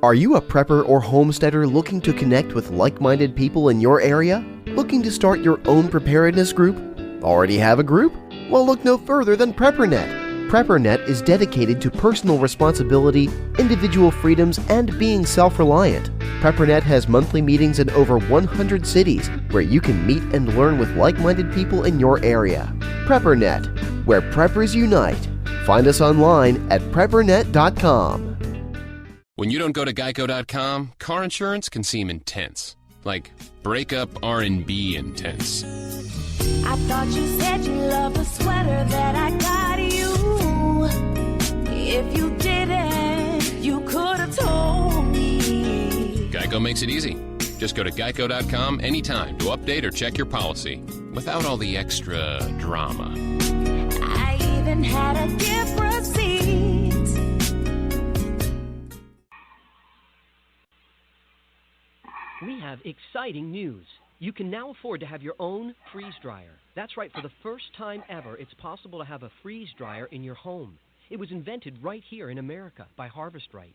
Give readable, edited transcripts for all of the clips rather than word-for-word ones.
Are you a prepper or homesteader looking to connect with like-minded people in your area? Looking to start your own preparedness group? Already have a group? Well, look no further than PrepperNet. PrepperNet is dedicated to personal responsibility, individual freedoms, and being self-reliant. PrepperNet has monthly meetings in over 100 cities where you can meet and learn with like-minded people in your area. PrepperNet, where preppers unite. Find us online at preppernet.com. When you don't go to Geico.com, car insurance can seem intense. Like breakup R&B intense. I thought you said you loved the sweater that I got you. If you didn't, you could have told me. Geico makes it easy. Just go to Geico.com anytime to update or check your policy without all the extra drama. I even had a gift receipt. We have exciting news. You can now afford to have your own freeze dryer. That's right, for the first time ever, it's possible to have a freeze dryer in your home. It was invented right here in America by Harvest Right.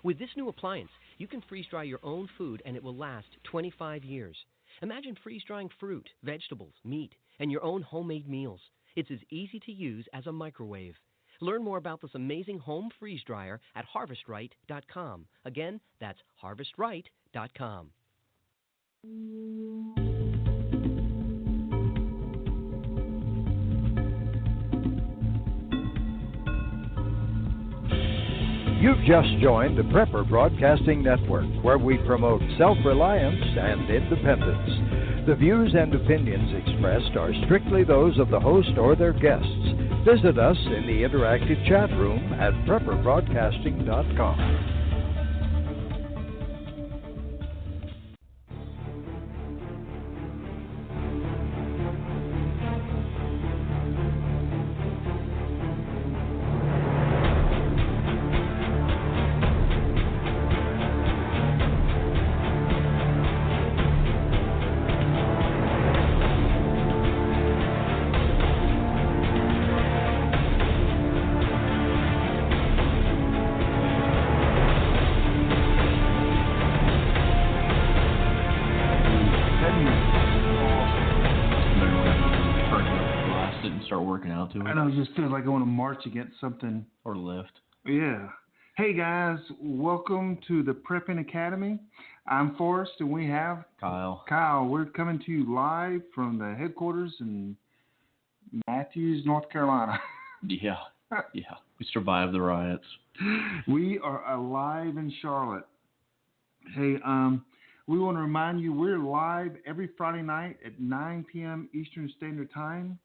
With this new appliance, you can freeze dry your own food and it will last 25 years. Imagine freeze drying fruit, vegetables, meat, and your own homemade meals. It's as easy to use as a microwave. Learn more about this amazing home freeze dryer at harvestright.com. Again, that's harvestright.com. You've just joined the Prepper Broadcasting Network, where we promote self-reliance and independence. The views and opinions expressed are strictly those of the host or their guests. Visit us in the interactive chat room at prepperbroadcasting.com. I know, it just feels like I want to march against something. Or lift. Yeah. Hey guys, welcome to the Prepping Academy. I'm Forrest and we have Kyle. We're coming to you live from the headquarters in Matthews, North Carolina. Yeah. We survived the riots. We are alive in Charlotte. Hey, we want to remind you we're live every Friday night at 9 p.m. Eastern Standard Time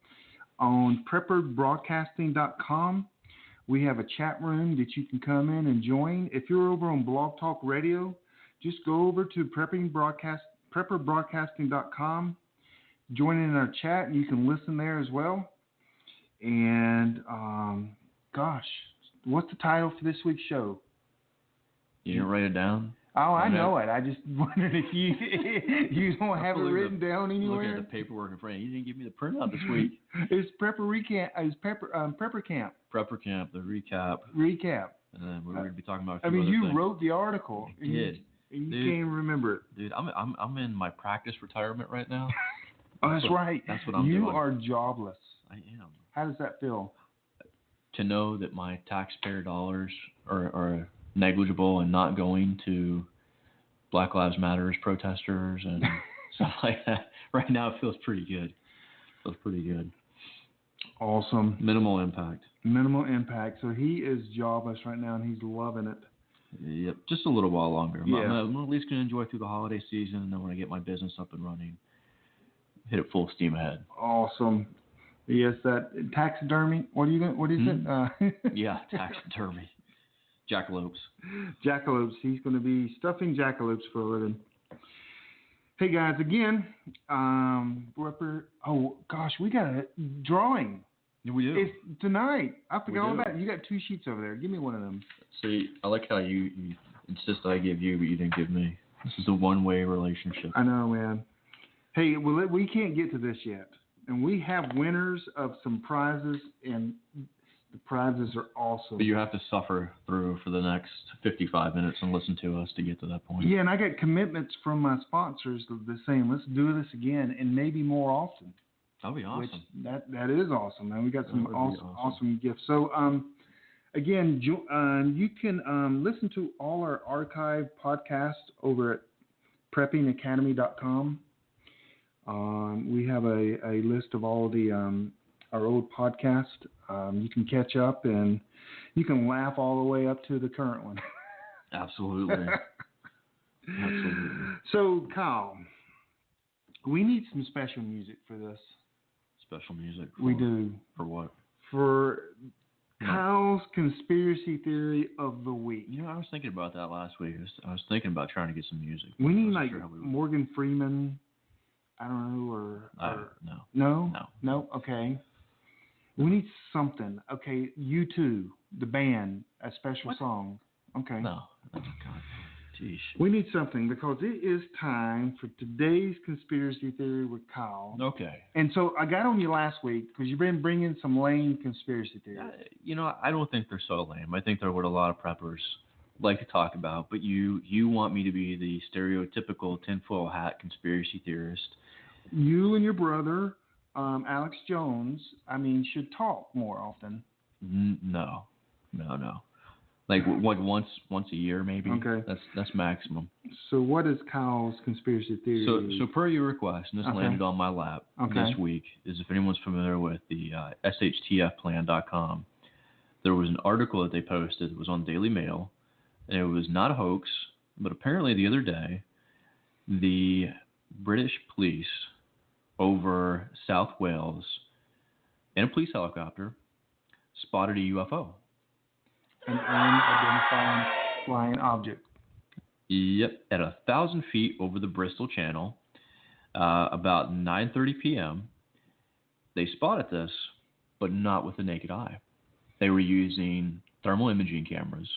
on prepperbroadcasting.com. We have a chat room that you can come in and join. If you're over on Blog Talk Radio, just go over to prepperbroadcasting.com, join in our chat, and you can listen there as well. And, what's the title for this week's show? You didn't write it down? Oh, I know it. I just wondered if you don't have it written down anywhere. Looking at the paperwork in front of you. You didn't give me the printout this week. It's Prepper Camp. Prepper Camp, the recap. And then we're going to be talking about a few other things. Wrote the article. I did. And you can't even remember it. Dude, I'm in my practice retirement right now. Oh, that's right. That's what I'm doing. You are jobless. I am. How does that feel? To know that my taxpayer dollars are negligible and not going to Black Lives Matter protesters and stuff like that. Right now, it feels pretty good. Awesome. Minimal impact. So he is jobless right now, and he's loving it. Yep, just a little while longer. Yeah. I'm at least going to enjoy through the holiday season, and then when I get my business up and running, hit it full steam ahead. Awesome. Yes, that taxidermy. What is it? Yeah, taxidermy. Jackalopes. He's going to be stuffing jackalopes for a living. Hey guys, again, we got a drawing. Yeah, we do. It's tonight. I forgot all about it. You got 2 sheets over there. Give me one of them. See, I like how you insist I give you, but you didn't give me. This is a one-way relationship. I know, man. Hey, well, we can't get to this yet. And we have winners of some prizes, and The prizes are awesome. But you have to suffer through for the next 55 minutes and listen to us to get to that point. Yeah, and I got commitments from my sponsors that saying, let's do this again and maybe more often. That'd be awesome. Which that is awesome, man. We got some That would be awesome gifts. So, again, you can listen to all our archive podcasts over at preppingacademy.com. We have a list of all the our old podcasts. You can catch up and you can laugh all the way up to the current one. Absolutely. Absolutely. So, Kyle, we need some special music for this. Special music. We do. For what? For Kyle's conspiracy theory of the week. You know, I was thinking about that last week. I was thinking about trying to get some music. We need like Morgan Freeman. I don't know, or no. No? No. No? Okay. We need something. Okay, U2, the band, a special song. Okay. No. Oh, God. Jeez. We need something because it is time for today's conspiracy theory with Kyle. Okay. And so I got on you last week because you've been bringing some lame conspiracy theories. You know, I don't think they're so lame. I think they're what a lot of preppers like to talk about. But you want me to be the stereotypical tinfoil hat conspiracy theorist. You and your brother, Alex Jones, should talk more often. No. Like once a year maybe. Okay. That's maximum. So what is Kyle's conspiracy theory? So per your request, and this landed on my lap this week, is if anyone's familiar with the SHTFplan.com, there was an article that they posted. It was on Daily Mail, and it was not a hoax, but apparently the other day, the British police over South Wales in a police helicopter spotted a UFO. An unidentified flying object. Yep, at 1,000 feet over the Bristol Channel, about 9:30 p.m. They spotted this, but not with the naked eye. They were using thermal imaging cameras,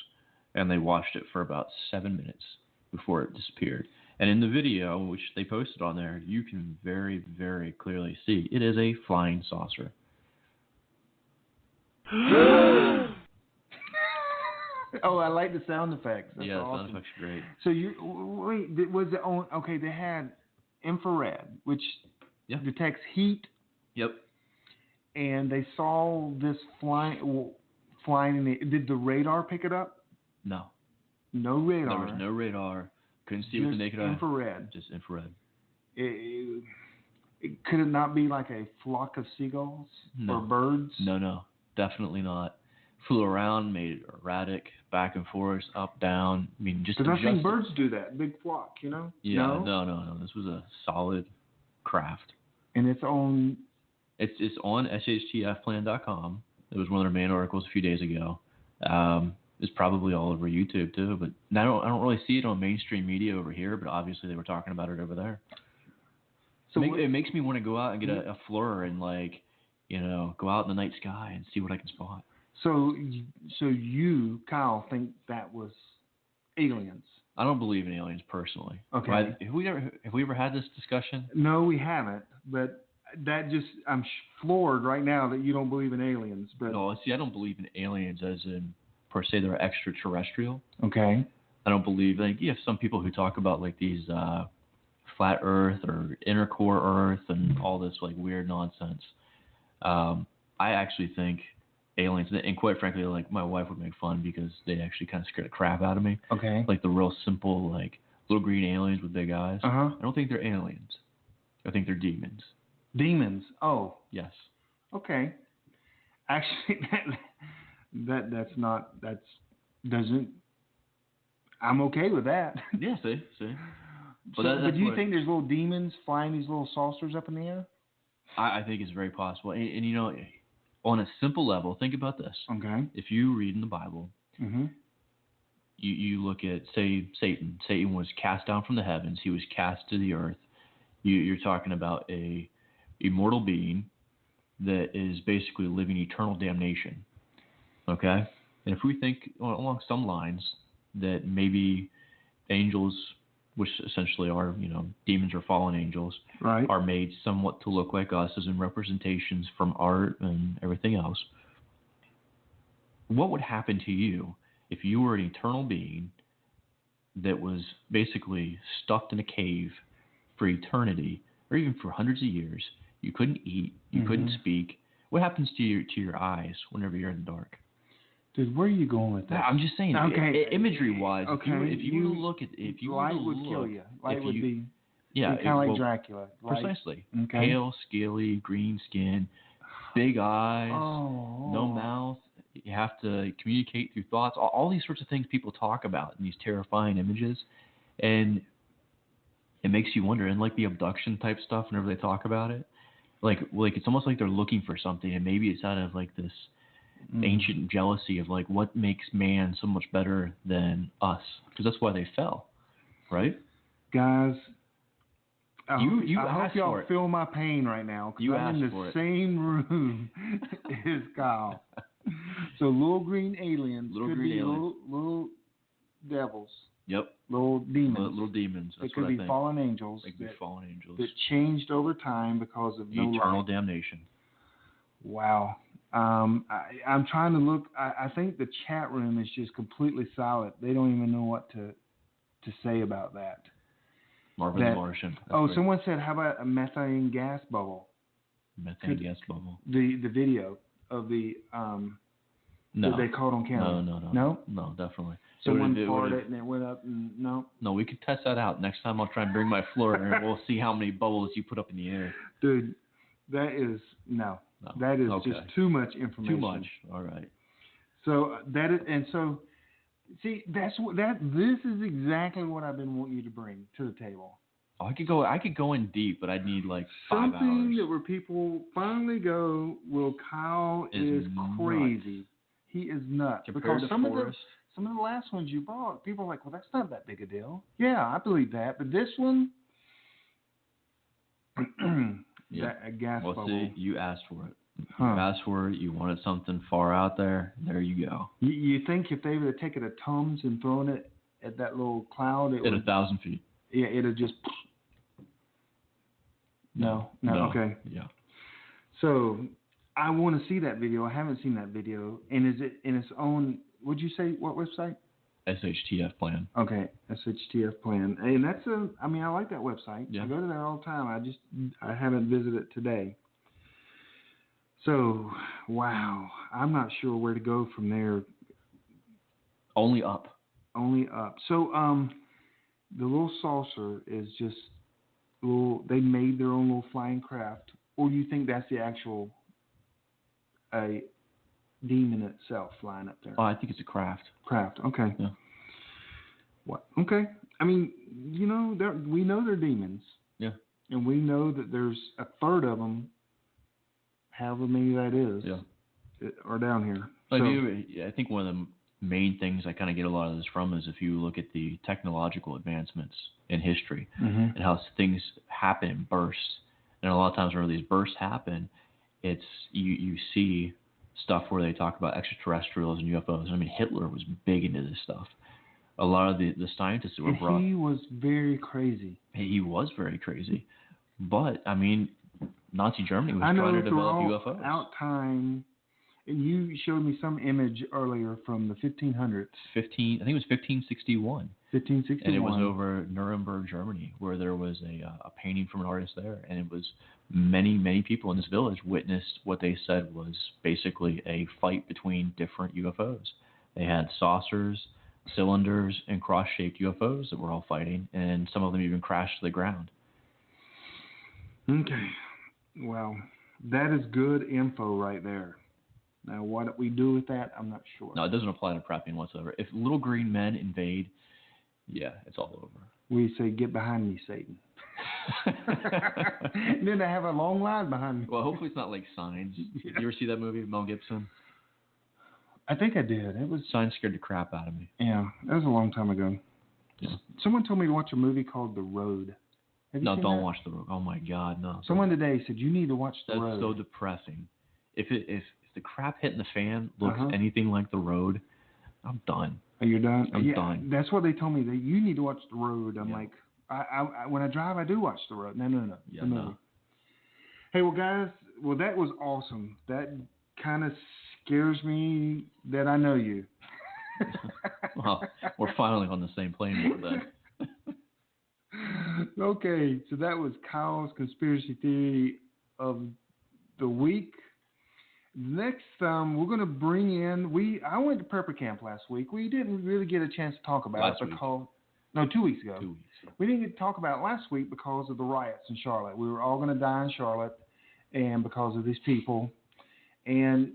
and they watched it for about 7 minutes before it disappeared. And in the video, which they posted on there, you can very, very clearly see it is a flying saucer. Oh, I like the sound effects. That's yeah, the awesome. sound effects are great. So was it on? Okay, they had infrared, which detects heat. Yep. And they saw this flying in the. Did the radar pick it up? No. No radar. There was no radar. Couldn't see with the naked eye. Infrared. Just infrared. Could it not be like a flock of seagulls or birds? No, definitely not. Flew around, made it erratic, back and forth, up, down. I mean, just because I've seen birds do that, big flock, you know. Yeah, no. This was a solid craft. And it's on. It's on SHTFplan.com. It was one of their main articles a few days ago. It's probably all over YouTube too, but I don't really see it on mainstream media over here. But obviously they were talking about it over there. So it makes me want to go out and get a FLIR and go out in the night sky and see what I can spot. So you, Kyle, think that was aliens? I don't believe in aliens personally. Okay. Have we ever had this discussion? No, we haven't. But I'm floored right now that you don't believe in aliens. But no, see, I don't believe in aliens as in per se they're extraterrestrial. Okay. I don't believe you have some people who talk about like these flat Earth or inner core Earth and all this like weird nonsense. I actually think aliens, and quite frankly, like my wife would make fun because they actually kind of scare the crap out of me. Okay. Like the real simple, like little green aliens with big eyes. Uh-huh. I don't think they're aliens. I think they're demons. Demons. Oh. Yes. Okay. Actually, I'm okay with that. Yeah. See. But do you think there's little demons flying these little saucers up in the air? I think it's very possible, and you know. On a simple level, think about this. Okay. If you read in the Bible, you look at, say, Satan. Satan was cast down from the heavens. He was cast to the earth. You're talking about a immortal being that is basically living eternal damnation. Okay? And if we think along some lines that maybe angels, which essentially are, demons or fallen angels, right, are made somewhat to look like us as in representations from art and everything else. what would happen to you if you were an eternal being that was basically stuffed in a cave for eternity, or even for hundreds of years? You couldn't eat, you couldn't speak. What happens to your eyes whenever you're in the dark? Dude, where are you going with that? I'm just saying, okay. imagery-wise, okay. if you were to look at, if you light were to would kill you. Light would be kind of like Dracula. Light. Precisely. Okay. Pale, scaly, green skin, big eyes, Oh. no mouth. You have to communicate through thoughts. All these sorts of things people talk about in these terrifying images, and it makes you wonder. And like the abduction type stuff, whenever they talk about it, like it's almost like they're looking for something, and maybe it's out of like this ancient jealousy of like what makes man so much better than us, because that's why they fell, right? Guys, I hope y'all feel my pain right now, because I'm in the same room as Kyle. So little green aliens could be little devils. Yep. Little demons. Little demons. That's It could what I be think. fallen angels. They could be fallen angels. That changed over time because of no eternal light. damnation. Wow. I'm trying to look. I think the chat room is just completely silent. They don't even know what to say about that. Marvin the Martian. That's someone said, how about a methane gas bubble? Methane gas bubble. The video of the that they caught on camera. No, definitely. Someone farted and it went up and no. No, we could test that out. Next time I'll try and bring my Florida and we'll see how many bubbles you put up in the air. Dude, that is that is just too much information. Too much. All right. So see, this is exactly what I've been wanting you to bring to the table. Oh, I could go in deep, but I'd need like 5 hours. Something that where people finally go, well, Kyle is crazy. Nuts. He is nuts. Compared because some of the last ones you brought, people are like, well, that's not that big a deal. Yeah, I believe that. But this one, a gas bubble. See, you asked for it. You asked for it. You wanted something far out there. There you go. You think if they would have taken a Tums and thrown it at that little cloud, at 1,000 feet. Yeah, it'd just. No. Okay. Yeah. So I want to see that video. I haven't seen that video. And is it in its own? Would you say what website? SHTF Plan. Okay, SHTF Plan. And that's I like that website. Yeah. I go to there all the time. I haven't visited it today. So, wow. I'm not sure where to go from there. Only up. So, the little saucer is just they made their own little flying craft, or do you think that's the actual demon itself flying up there? Oh, I think it's a craft. Okay. Yeah. What? Okay. I mean, we know they're demons. Yeah. And we know that there's a third of them, however many that is, are down here. I think one of the main things I kind of get a lot of this from is if you look at the technological advancements in history and how things happen in bursts. And a lot of times whenever these bursts happen, it's you see stuff where they talk about extraterrestrials and UFOs. I mean, Hitler was big into this stuff. A lot of the scientists that were brought. He was very crazy. He was very crazy. But, I mean, Nazi Germany was trying to develop UFOs. Out time, and you showed me some image earlier from the 1500s. I think it was 1561. 1561. And it was over Nuremberg, Germany, where there was a painting from an artist there. And it was many, many people in this village witnessed what they said was basically a fight between different UFOs. They had saucers, cylinders, and cross-shaped UFOs that were all fighting, and some of them even crashed to the ground. Okay. Well, that is good info right there. Now, what we do with that, I'm not sure. No, it doesn't apply to prepping whatsoever. If little green men invade, yeah, it's all over. We say, get behind me, Satan. And then they have a long line behind me. Well, hopefully it's not like Signs. Yeah. Did you ever see that movie, Mel Gibson? I think I did. It was Signs scared the crap out of me. Yeah, that was a long time ago. Yeah. Someone told me to watch a movie called The Road. No, don't watch The Road. Oh my God, no. Someone today said you need to watch The Road. That's so depressing. If the crap hitting the fan looks anything like The Road, I'm done. Are you done? I'm done. That's what they told me. That you need to watch The Road. I'm like, I when I drive, I do watch The Road. No. Yeah, the movie. no. Hey, well, guys, that was awesome. That kind of scares me that I know you. Well, we're finally on the same plane board then. Okay, so that was Kyle's conspiracy theory of the week. Next, we're going to bring in. I went to Prepper Camp last week. We didn't really get a chance to talk about it because 2 weeks ago. 2 weeks. We didn't get to talk about it last week because of the riots in Charlotte. We were all going to die in Charlotte, and because of these people, and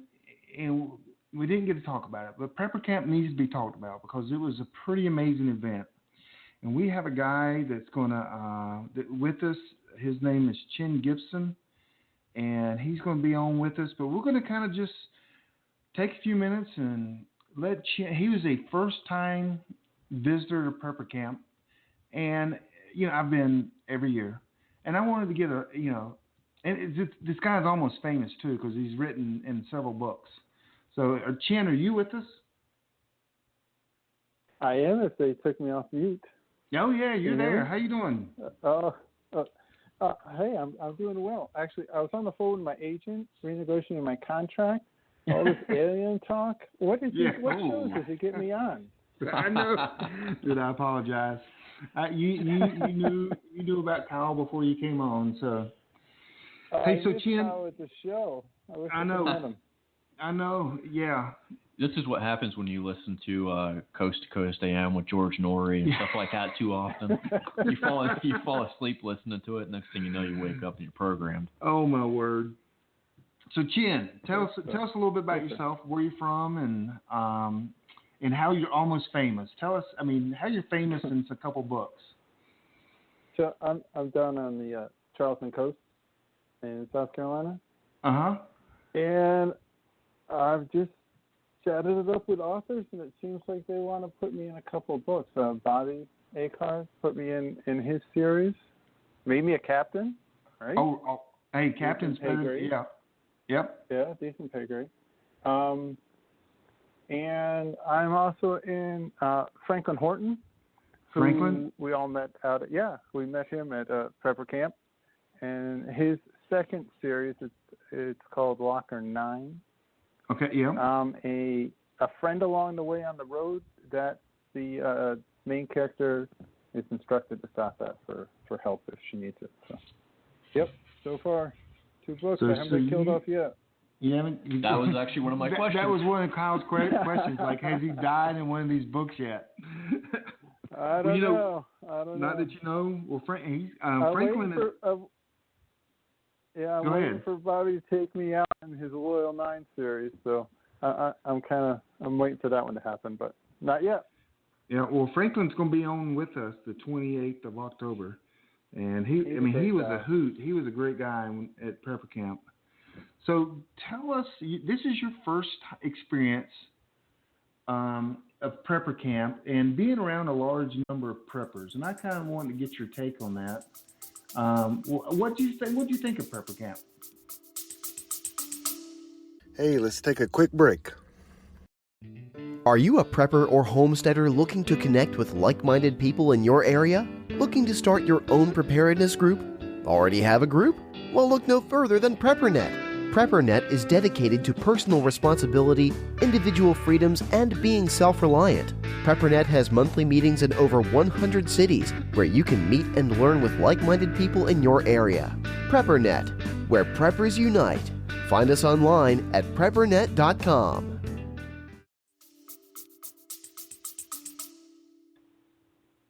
we didn't get to talk about it. But Prepper Camp needs to be talked about because it was a pretty amazing event. And we have a guy that's going to with us. His name is Chin Gibson, and he's going to be on with us. But we're going to kind of just take a few minutes and let Chin. He was a first-time visitor to Prepper Camp, and I've been every year, and I wanted to get and this guy's almost famous too because he's written in several books. So, Chin, are you with us? I am. If they took me off mute. Oh yeah, you're there. How you doing? Hey, I'm doing well. Actually, I was on the phone with my agent renegotiating my contract. All this alien talk. What shows does he get me on? I know. Dude, I apologize. You knew about Kyle before you came on, so. Hey, so Chin. Kyle at the show. I know. I know. Yeah. This is what happens when you listen to Coast to Coast AM with George Norrie and stuff like that too often. You fall asleep listening to it. Next thing you know, you wake up and you're programmed. Oh my word! So Chin, tell us a little bit about yourself, where you're from, and how you're almost famous. Tell us, how you're famous in a couple books. So I'm down on the Charleston coast in South Carolina. And I've just chatted it up with authors, and it seems like they want to put me in a couple of books. Bobby Akars put me in his series, made me a captain, right? Oh hey, captain's pay grade. Yeah. Yep. Yeah, decent pay grade. And I'm also in Franklin Horton. Franklin? We all met we met him at Prepper Camp, and his second series it's called Locker 9. Okay, yeah. A friend along the way on the road that the main character is instructed to stop at for help if she needs it. So, yep. So far, 2 books. I haven't been killed off yet. You haven't. That was actually one of my questions. That was one of Kyle's questions. Like, has he died in one of these books yet? I don't know. Not that you know. Well, Franklin. I'm waiting for Bobby to take me out in his Loyal 9 series, so I'm waiting for that one to happen, but not yet. Yeah, well, Franklin's going to be on with us the 28th of October, and he was a hoot. He was a great guy at Prepper Camp. So tell us, this is your first experience of Prepper Camp and being around a large number of preppers, and I kind of wanted to get your take on that. What do you think? What do you think of Prepper Camp? Hey, let's take a quick break. Are you a prepper or homesteader looking to connect with like-minded people in your area? Looking to start your own preparedness group? Already have a group? Well, look no further than PrepperNet. PrepperNet is dedicated to personal responsibility, individual freedoms, and being self-reliant. PrepperNet has monthly meetings in over 100 cities where you can meet and learn with like-minded people in your area. PrepperNet, where preppers unite. Find us online at preppernet.com.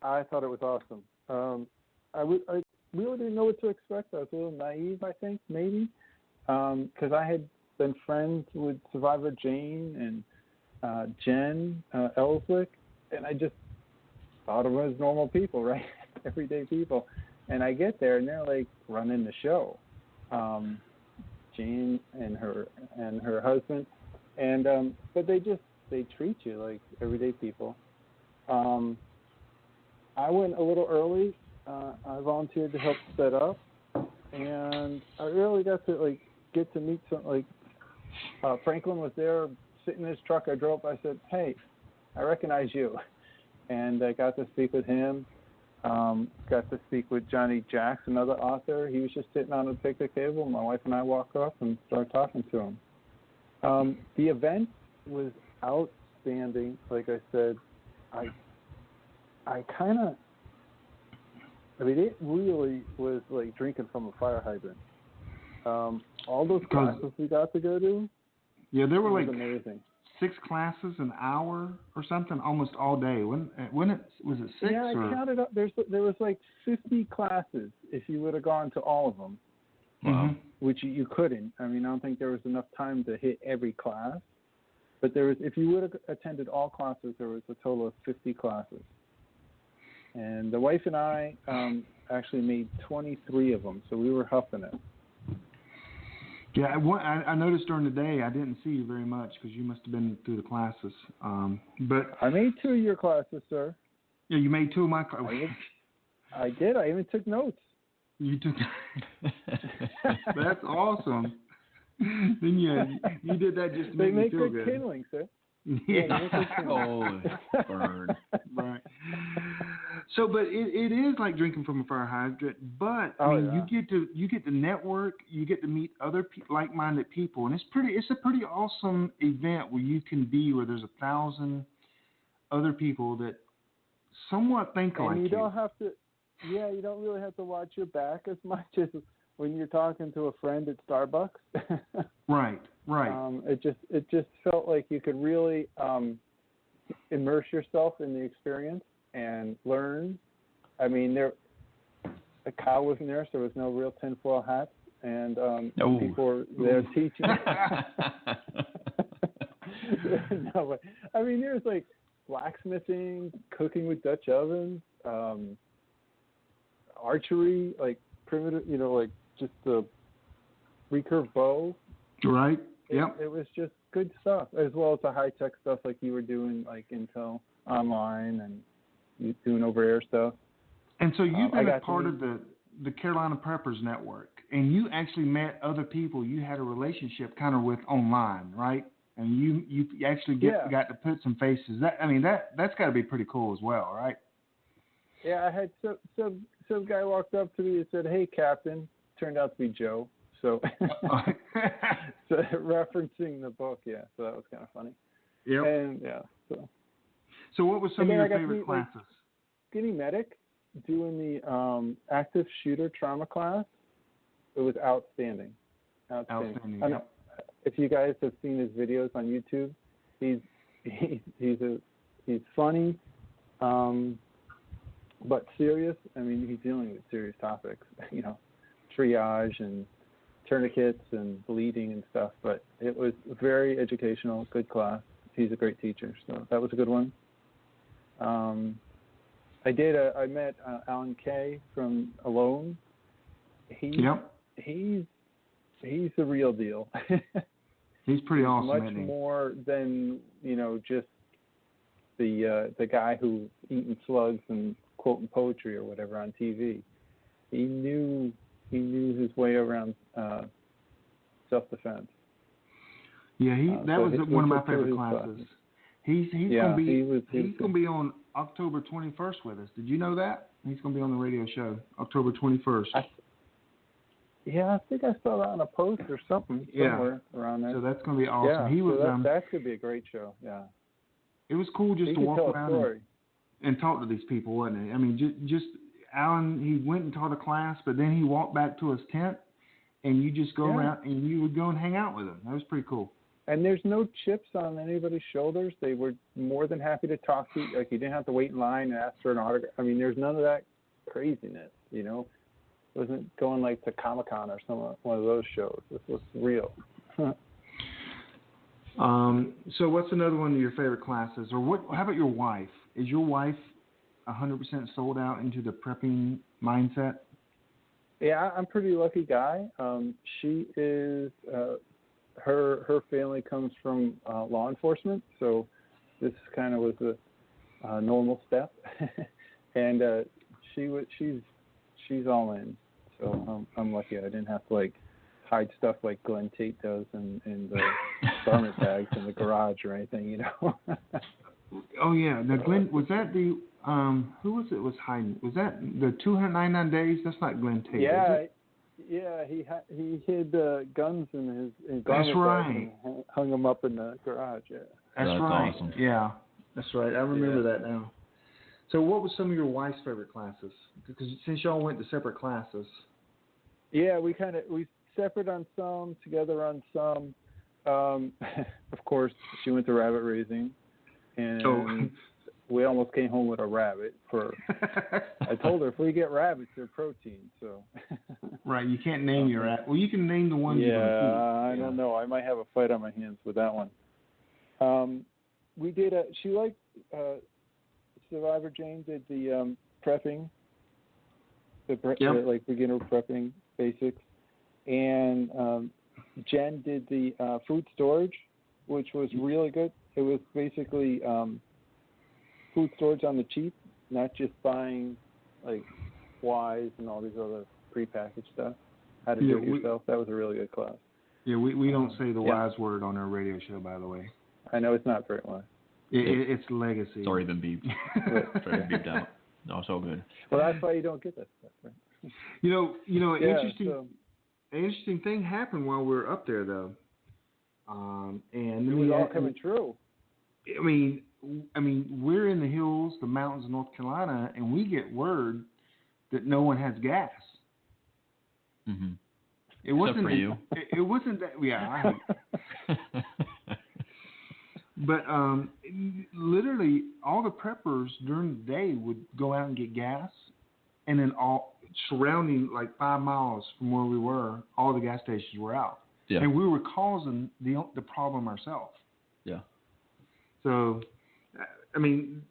I thought it was awesome. I really didn't know what to expect. I was a little naive, I think, maybe. Because I had been friends with Survivor Jane and Jen Ellswick, and I just thought of them as normal people, right? Everyday people. And I get there, and they're like running the show. Jane and her husband, and but they treat you like everyday people. I went a little early. I volunteered to help set up, and I really got to get to meet some, Franklin was there sitting in his truck. I drove up. I said, "Hey, I recognize you," and I got to speak with him. Got to speak with Johnny Jacks, another author. He was just sitting on a picnic table. My wife and I walked up and started talking to him. The event was outstanding. Like I said, I mean, it really was like drinking from a fire hydrant. All those classes we got to go to. Yeah, there were like amazing. 6 classes an hour or something, almost all day. Was it 6? Yeah, I counted up. There was like 50 classes if you would have gone to all of them. Wow. Which you couldn't. I mean, I don't think there was enough time to hit every class. But there was, if you would have attended all classes, there was a total of 50 classes. And the wife and I actually made 23 of them, so we were huffing it. Yeah, I noticed during the day I didn't see you very much because you must have been through the classes. But I made 2 of your classes, sir. Yeah, you made 2 of my classes. I did. I even took notes. You took. That's awesome. Then you did that just to make me feel good. They make good kindling, sir. Yeah. Oh, burn. Right. So, but it is like drinking from a fire hydrant. But you get to network, you get to meet other like-minded people, and it's a pretty awesome event where you can be where there's 1,000 other people that somewhat think like you. And you don't have to. Yeah, you don't really have to watch your back as much as when you're talking to a friend at Starbucks. Right. It just felt like you could really immerse yourself in the experience and learn. I mean, Kyle wasn't there, so there was no real tinfoil hats, and people were there teaching. No, but I mean, there's like blacksmithing, cooking with Dutch ovens, archery, like primitive, like just the recurve bow. Right. Yep. It was just good stuff, as well as the high-tech stuff like you were doing, like Intel Online and you doing over-air stuff. And so you've been a part of the Carolina Preppers Network, and you actually met other people you had a relationship kind of with online, right? And you actually got to put some faces. That's got to be pretty cool as well, right? Yeah, I had some guy walked up to me and said, "Hey, Captain." Turned out to be Joe. So, so referencing the book, so that was kind of funny. Yeah. And So what was some of your favorite classes? Like, Skinny Medic doing the active shooter trauma class. It was outstanding. Outstanding. Yep. If you guys have seen his videos on YouTube, he's funny, but serious. I mean, he's dealing with serious topics. Triage and tourniquets and bleeding and stuff, but it was very educational, good class. He's a great teacher, so that was a good one. I met Alan Kay from Alone. He's the real deal. He's pretty awesome. Much more than just the guy who's eating slugs and quoting poetry or whatever on TV. He knew his way around self-defense. Yeah, that was one of my favorite classes. He's going to be on October 21st with us. Did you know that? He's going to be on the radio show October 21st. I think I saw that on a post or something somewhere around there. So that's going to be awesome. Yeah, that could be a great show. Yeah. It was cool just to walk around and talk to these people, wasn't it? I mean, just Alan, he went and taught a class, but then he walked back to his tent, and you just go around and you would go and hang out with him. That was pretty cool. And there's no chips on anybody's shoulders. They were more than happy to talk to you. Like, you didn't have to wait in line and ask for an autograph. I mean, there's none of that craziness, It wasn't going like to Comic-Con or one of those shows. This was real. So what's another one of your favorite classes? Or how about your wife? Is your wife 100% sold out into the prepping mindset? Yeah, I'm a pretty lucky guy. She is, her family comes from law enforcement, so this kind of was a normal step. And she's all in. So I'm lucky. I didn't have to hide stuff like Glenn Tate does in the garment bags in the garage or anything, Oh yeah. Now Glenn, was that the who was it was hiding? Was that the 299 days? That's not Glenn Tate. Yeah, is it? Yeah, he hid guns in his garment That's bag right. and hung them up in the garage. Yeah. That's right. Awesome. Yeah, that's right. I remember that now. So, what was some of your wife's favorite classes? Because since y'all went to separate classes. Yeah, we separate on some, together on some. Of course, she went to rabbit raising, and we almost came home with a rabbit. I told her if we get rabbits, they're protein. So. Right, you can't name your rabbit. Well, you can name the ones you want to keep. I don't know. I might have a fight on my hands with that one. We did she liked Survivor. Jane did the prepping, like beginner prepping basics, and Jen did the food storage, which was really good. It was basically food storage on the cheap, not just buying like Wise and all these other prepackaged stuff. How to do it yourself. That was a really good class. Yeah, we don't say the wise word on our radio show, by the way. I know it's not very wise. It's legacy. It's already been beeped. Beeped out. No, it's all good. Well, that's why you don't get that stuff, right? Interesting thing happened while we were up there, though. And it was all coming true. I mean, we're in the hills, the mountains of North Carolina, and we get word that no one has gas. Mm-hmm. It wasn't for you. It wasn't that. Yeah. But literally, all the preppers during the day would go out and get gas, and then all surrounding like 5 miles from where we were, all the gas stations were out, and we were causing the problem ourselves. Yeah. So, I mean,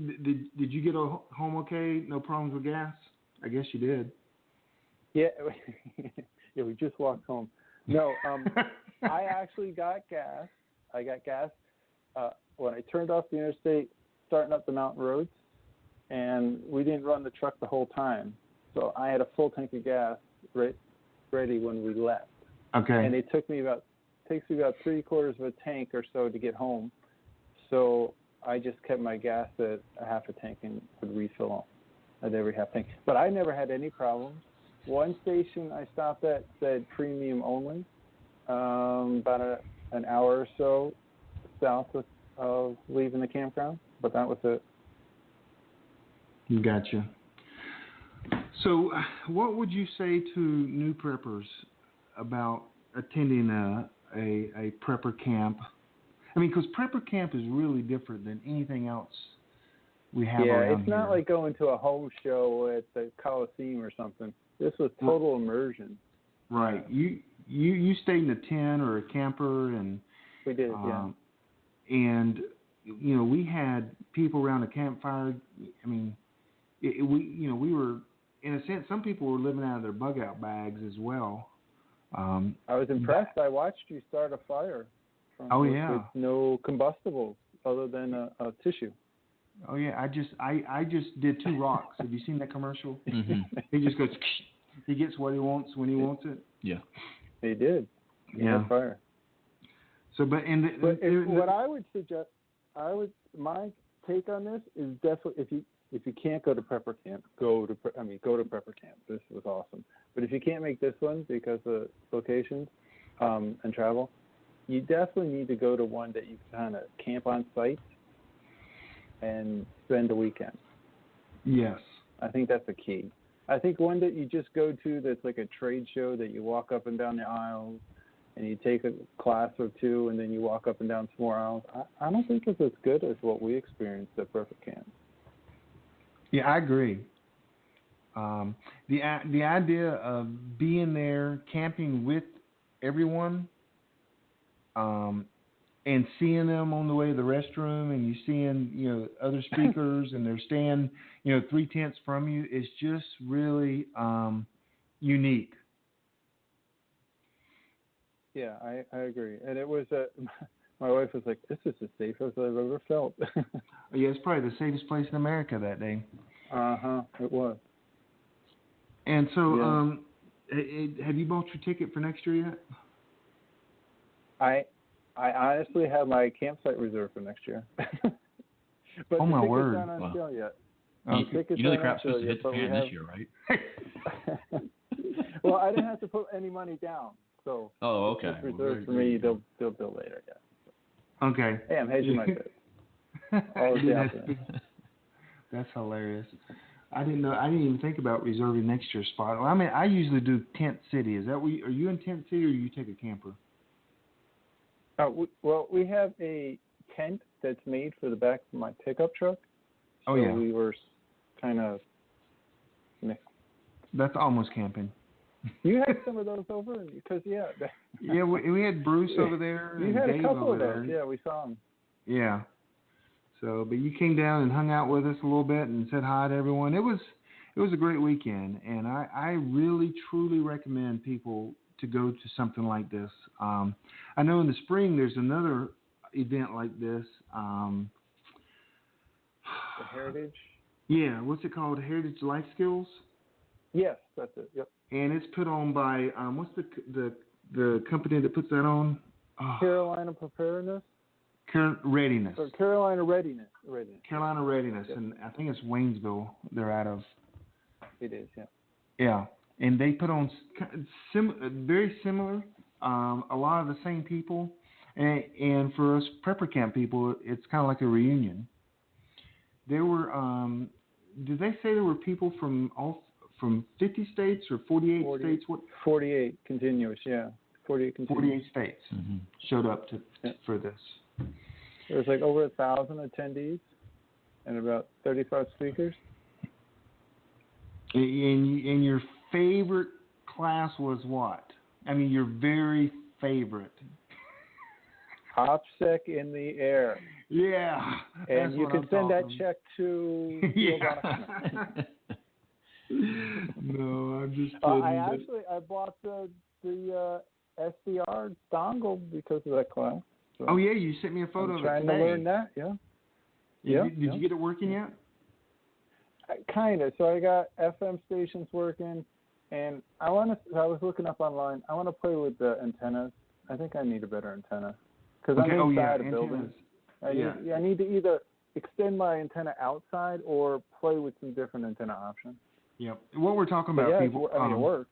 did you get home okay? No problems with gas? I guess you did. Yeah. Yeah, we just walked home. No, I actually got gas. I got gas when I turned off the interstate, starting up the mountain roads, and we didn't run the truck the whole time. So I had a full tank of gas ready when we left. Okay. And it takes me about 3/4 of a tank or so to get home. So I just kept my gas at a half a tank and would refill at every half tank. But I never had any problems. One station I stopped at said premium only, about an hour or so south of leaving the campground, but that was it. Gotcha. So what would you say to new preppers about attending a prepper camp? I mean, because prepper camp is really different than anything else we have around here. Yeah, it's not like going to a home show at the Coliseum or something. This was total immersion. Right. You stayed in a tent or a camper, and we did. And we had people around a campfire. I mean, we were, in a sense, some people were living out of their bug out bags as well. I was impressed. I watched you start a fire. With no combustibles other than a tissue. Oh yeah, I just did 2 rocks. Have you seen that commercial? Mm-hmm. He just goes. He gets what he wants when he wants it. Yeah, he did. He had fire. So, what I would suggest, my take on this is definitely if you can't go to prepper camp, go to prepper camp. This was awesome. But if you can't make this one because of locations and travel, you definitely need to go to one that you kind of camp on site and spend a weekend. Yes. I think that's the key. I think one that you just go to that's like a trade show that you walk up and down the aisles and you take a class or 2 and then you walk up and down some more aisles. I don't think it's as good as what we experienced at prepper camp. Yeah, I agree. The idea of being there, camping with everyone, and seeing them on the way to the restroom, and you seeing other speakers, and they're staying 3 tents from you, is just really unique. Yeah, I agree. And it was my wife was like, "This is the safest I've ever felt." Yeah, it's probably the safest place in America that day. It was. And so, have you bought your ticket for next year yet? I honestly have my campsite reserved for next year. But oh, my word. Not on sale yet. You know the crap's supposed to hit the fan this year, right? Well, I didn't have to put any money down, so. Oh, okay. It's reserved for me. They'll bill later. Yeah. Okay. Hey, I'm hedging my bets. Always the opposite. That's hilarious. I didn't know. I didn't even think about reserving next year's spot. Well, I mean, I usually do Tent City. Is that are you in Tent City or you take a camper? Well, we have a tent that's made for the back of my pickup truck. Oh, so yeah. we were kind of. That's almost camping. You had some of those over, because yeah. Yeah, we had Bruce over there. You and had Dave a couple over of those. there. Yeah, we saw them. Yeah. So, but you came down and hung out with us a little bit and said hi to everyone. It was a great weekend, and I really truly recommend people to go to something like this. I know in the spring there's another event like this. The Heritage. Yeah, what's it called? Heritage Life Skills. Yes, that's it. Yep. And it's put on by what's the company that puts that on? Oh. Carolina Preparedness. Readiness. Or Carolina Readiness. Carolina Readiness, Yep. And I think it's Waynesville. They're out of. It is, yeah. Yeah, and they put on very similar. A lot of the same people, and for us prepper camp people, it's kind of like a reunion. There were. Did they say there were people from 50 states or 48 states? What? 48 continuous, yeah. 48 continuous. 48 states showed up for this. There was like over 1,000 attendees and about 35 speakers. And your favorite class was what? I mean, your very favorite. OPSEC in the air. Yeah. And you can send that talking. check to Yeah. No, I'm just kidding. I bought the SDR dongle because of that class. So oh yeah, you sent me a photo of it trying today. to learn that, yeah. Did you get it working yet? Kind of. So I got FM stations working, and I was looking up online. I want to play with the antennas. I think I need a better antenna because I'm inside a building. I need to either extend my antenna outside or play with some different antenna options. Yep. What we're talking about, people. It works.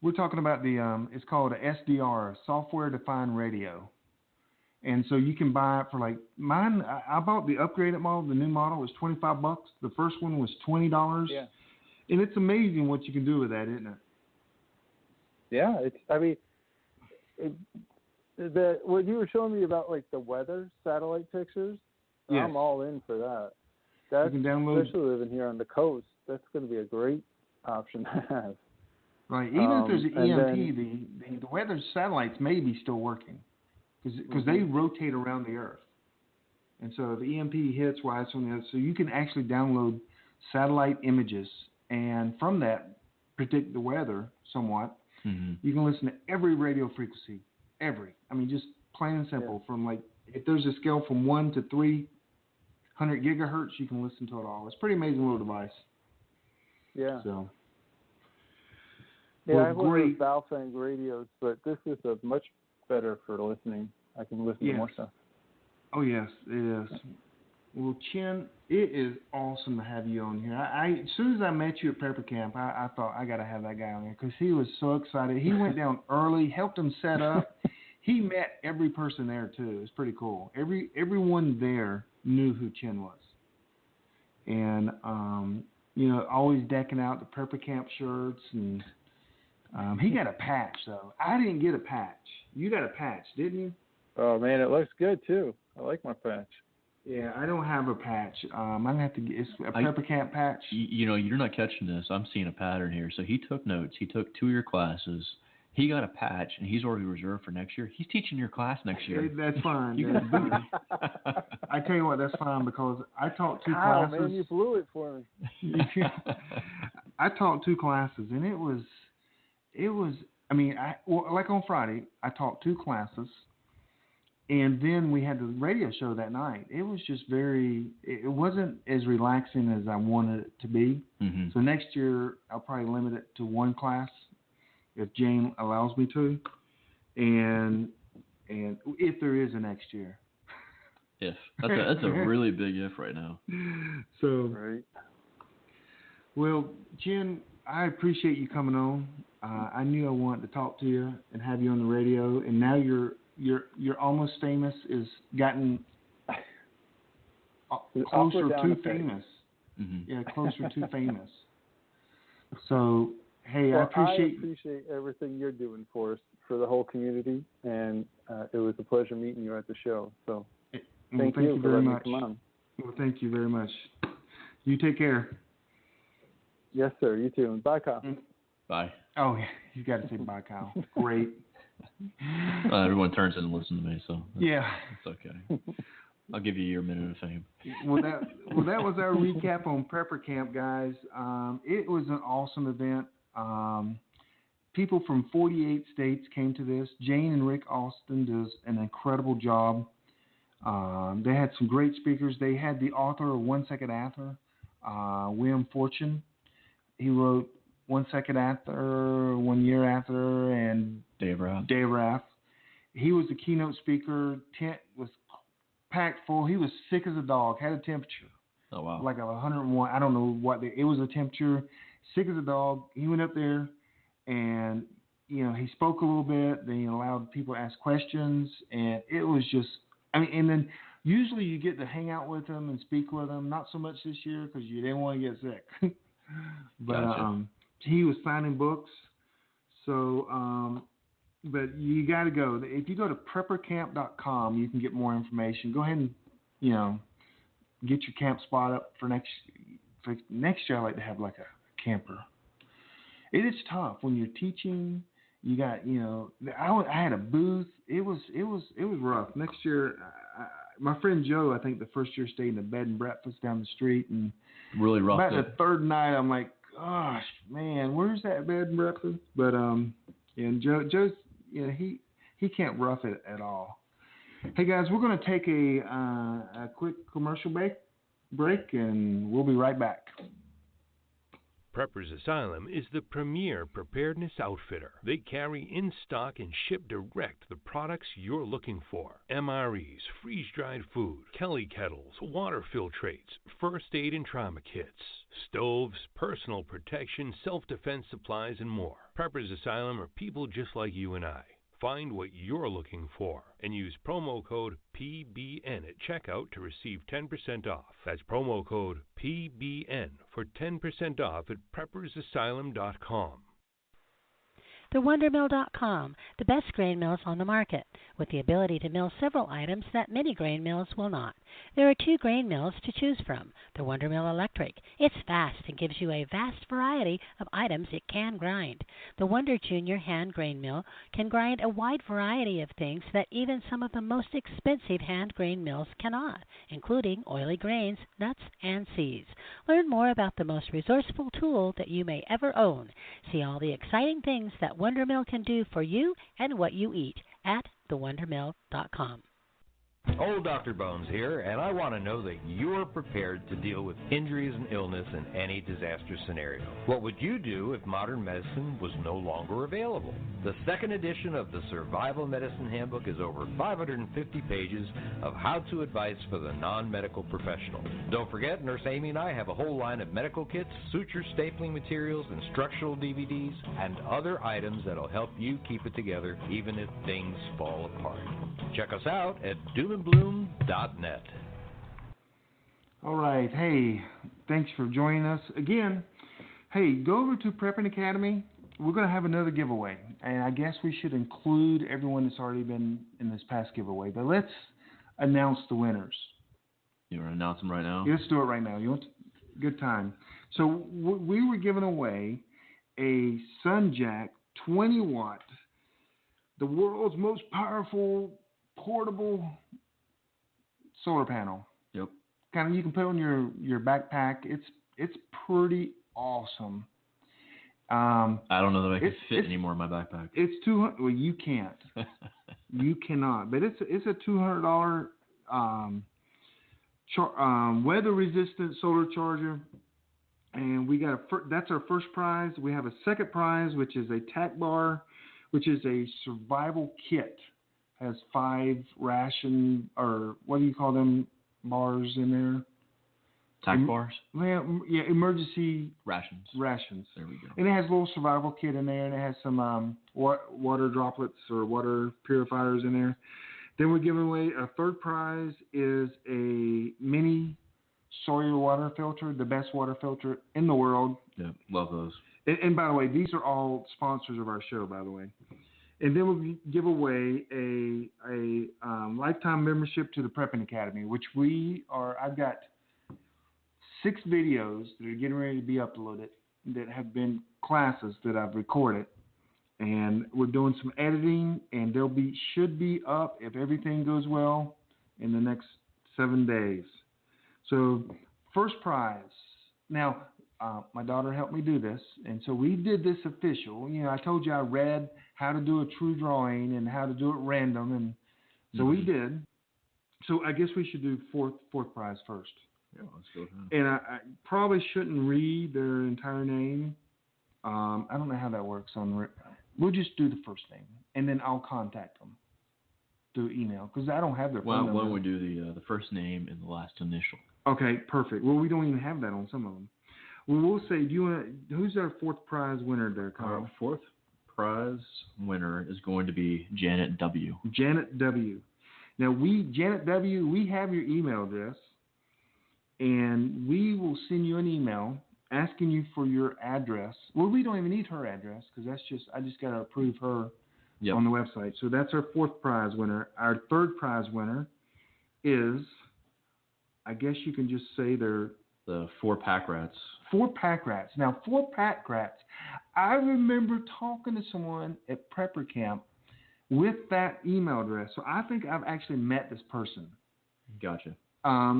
We're talking about the it's called a SDR, software defined radio. And so you can buy it for like mine. I bought the upgraded model. The new model was $25. The first one was $20. Yeah. And it's amazing what you can do with that, isn't it? Yeah, what you were showing me about like the weather satellite pictures. Yes. I'm all in for that. That's, you can download, especially living here on the coast. That's going to be a great option to have. Right. Even if there's an EMP, the weather satellites may be still working. Because they rotate around the Earth. And so if the EMP hits while it's on the Earth, so you can actually download satellite images and from that predict the weather somewhat. Mm-hmm. You can listen to every radio frequency. I mean, just plain and simple. From like, if there's a scale from 1 to 300 gigahertz, you can listen to it all. It's a pretty amazing little device. Yeah. So. Yeah, I have one of those Baofeng radios, but this is a much better for listening. I can listen to more stuff. Oh yes, it is. Well, Chin, it is awesome to have you on here. As soon as I met you at Prepper Camp, I thought I got to have that guy on here because he was so excited. He went down early, helped him set up. He met every person there too. It's pretty cool. Everyone there knew who Chin was, and always decking out the Prepper Camp shirts and. He got a patch, though. I didn't get a patch. You got a patch, didn't you? Oh, man, it looks good, too. I like my patch. Yeah, I don't have a patch. I'm going to have to get a Prepper Camp patch. You're not catching this. I'm seeing a pattern here. So he took notes. He took 2 of your classes. He got a patch, and he's already reserved for next year. He's teaching your class next year. That's fine. I tell you what, that's fine because I taught 2 classes. Man, you blew it for me. I taught 2 classes, and it was, like on Friday, I taught 2 classes, and then we had the radio show that night. It was just it wasn't as relaxing as I wanted it to be. Mm-hmm. So next year, I'll probably limit it to 1 class if Jane allows me to, and if there is a next year. If. That's a really big if right now. So, right. Well, Jen, I appreciate you coming on. I knew I wanted to talk to you and have you on the radio, and now you're almost famous is gotten closer to famous. Mm-hmm. Yeah, closer to famous. So, hey, well, I appreciate everything you're doing for us, for the whole community, and it was a pleasure meeting you at the show. So, thank you for very letting much. me come on. Well, thank you very much. You take care. Yes, sir. You too. And bye, Kyle. Bye. Oh, yeah. You got to say bye, Kyle. Great. Everyone turns in and listens to me, so it's okay. I'll give you your minute of fame. Well, that was our recap on Prepper Camp, guys. It was an awesome event. People from 48 states came to this. Jane and Rick Austin does an incredible job. They had some great speakers. They had the author of 1 Second After, William Fortune. He wrote 1 Second After, 1 Year After, and Dave Raff. He was the keynote speaker. Tent was packed full. He was sick as a dog. Had a temperature. Oh wow! Like 101. I don't know what. It was a temperature. Sick as a dog. He went up there, and he spoke a little bit. Then he allowed people to ask questions, and it was just. And then usually you get to hang out with him and speak with him. Not so much this year because you didn't want to get sick. But gotcha. He was signing books. So, but you got to go. If you go to preppercamp.com, you can get more information. Go ahead and, get your camp spot up for next year. I like to have like a camper. It is tough when you're teaching. You got, I had a booth. It was rough. Next year, my friend Joe, I think the first year stayed in a bed and breakfast down the street, and really rough. About the third night, I'm like, gosh, man, where's that bed and breakfast? But and Joe's, he can't rough it at all. Hey guys, we're going to take a quick commercial break, and we'll be right back. Prepper's Asylum is the premier preparedness outfitter. They carry in stock and ship direct the products you're looking for. MREs, freeze-dried food, Kelly kettles, water filtrates, first aid and trauma kits, stoves, personal protection, self-defense supplies, and more. Prepper's Asylum are people just like you and I. Find what you're looking for and use promo code PBN at checkout to receive 10% off. That's promo code PBN for 10% off at preppersasylum.com. TheWonderMill.com, the best grain mills on the market, with the ability to mill several items that many grain mills will not. There are 2 grain mills to choose from. The Wonder Mill Electric. It's fast and gives you a vast variety of items it can grind. The Wonder Junior hand grain mill can grind a wide variety of things that even some of the most expensive hand grain mills cannot, including oily grains, nuts, and seeds. Learn more about the most resourceful tool that you may ever own. See all the exciting things that Wonder Mill can do for you and what you eat at thewondermill.com. Old Dr. Bones here, and I want to know that you're prepared to deal with injuries and illness in any disaster scenario. What would you do if modern medicine was no longer available? The second edition of the Survival Medicine Handbook is over 550 pages of how-to advice for the non-medical professional. Don't forget, Nurse Amy and I have a whole line of medical kits, suture stapling materials, instructional DVDs, and other items that'll help you keep it together even if things fall apart. Check us out at doomandbloom.net. All right. Hey, thanks for joining us again. Hey, go over to Prepping Academy. We're going to have another giveaway, and I guess we should include everyone that's already been in this past giveaway. But let's announce the winners. You want to announce them right now? Let's do it right now. You want good time. So we were giving away a SunJack 20-watt, the world's most powerful portable solar panel. Yep. Kind of you can put on your backpack. It's pretty awesome. I don't know that I can fit anymore in my backpack. It's $200. Well, you can't. You cannot. But it's a $200 weather resistant solar charger, and we got that's our first prize. We have a second prize, which is a tack bar, which is a survival kit. Has 5 ration, or what do you call them, bars in there? Tack bars? Well, yeah, emergency rations. There we go. And it has a little survival kit in there, and it has some water droplets or water purifiers in there. Then we're giving away a third prize is a mini Sawyer water filter, the best water filter in the world. Yeah, love those. And by the way, these are all sponsors of our show, by the way. And then we'll give away a lifetime membership to the Prepping Academy, which I've got 6 videos that are getting ready to be uploaded that have been classes that I've recorded. And we're doing some editing, and should be up, if everything goes well, in the next 7 days. So, first prize. Now, my daughter helped me do this, and so we did this official. I told you I read how to do a true drawing and how to do it random, and so we did. So I guess we should do fourth prize first. Yeah, let's go ahead. And I probably shouldn't read their entire name. I don't know how that works we'll just do the first name, and then I'll contact them through email because I don't have their phone number. Why don't we do the first name and the last initial? Okay, perfect. Well, we don't even have that on some of them. Well, we'll say, who's our fourth prize winner there, Kyle? Our fourth prize winner is going to be Janet W. Janet W. Now, Janet W., we have your email address, and we will send you an email asking you for your address. Well, we don't even need her address because I just got to approve her on the website. So that's our fourth prize winner. Our third prize winner is, I guess you can just say they're the 4 pack rats. 4 pack rats. Now, 4 pack rats. I remember talking to someone at Prepper Camp with that email address. So I think I've actually met this person. Gotcha.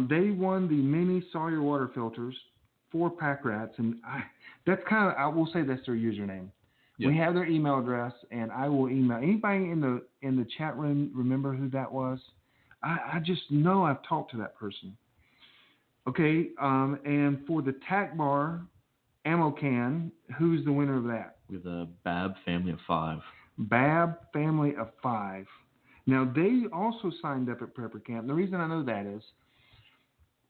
They won the mini Sawyer water filters, 4 pack rats, and I will say that's their username. Yep. We have their email address, and I will email anybody in the chat room. Remember who that was? I just know I've talked to that person. Okay, and for the tack bar ammo can, who's the winner of that? With a Bab family of 5. Bab family of 5. Now, they also signed up at Prepper Camp. The reason I know that is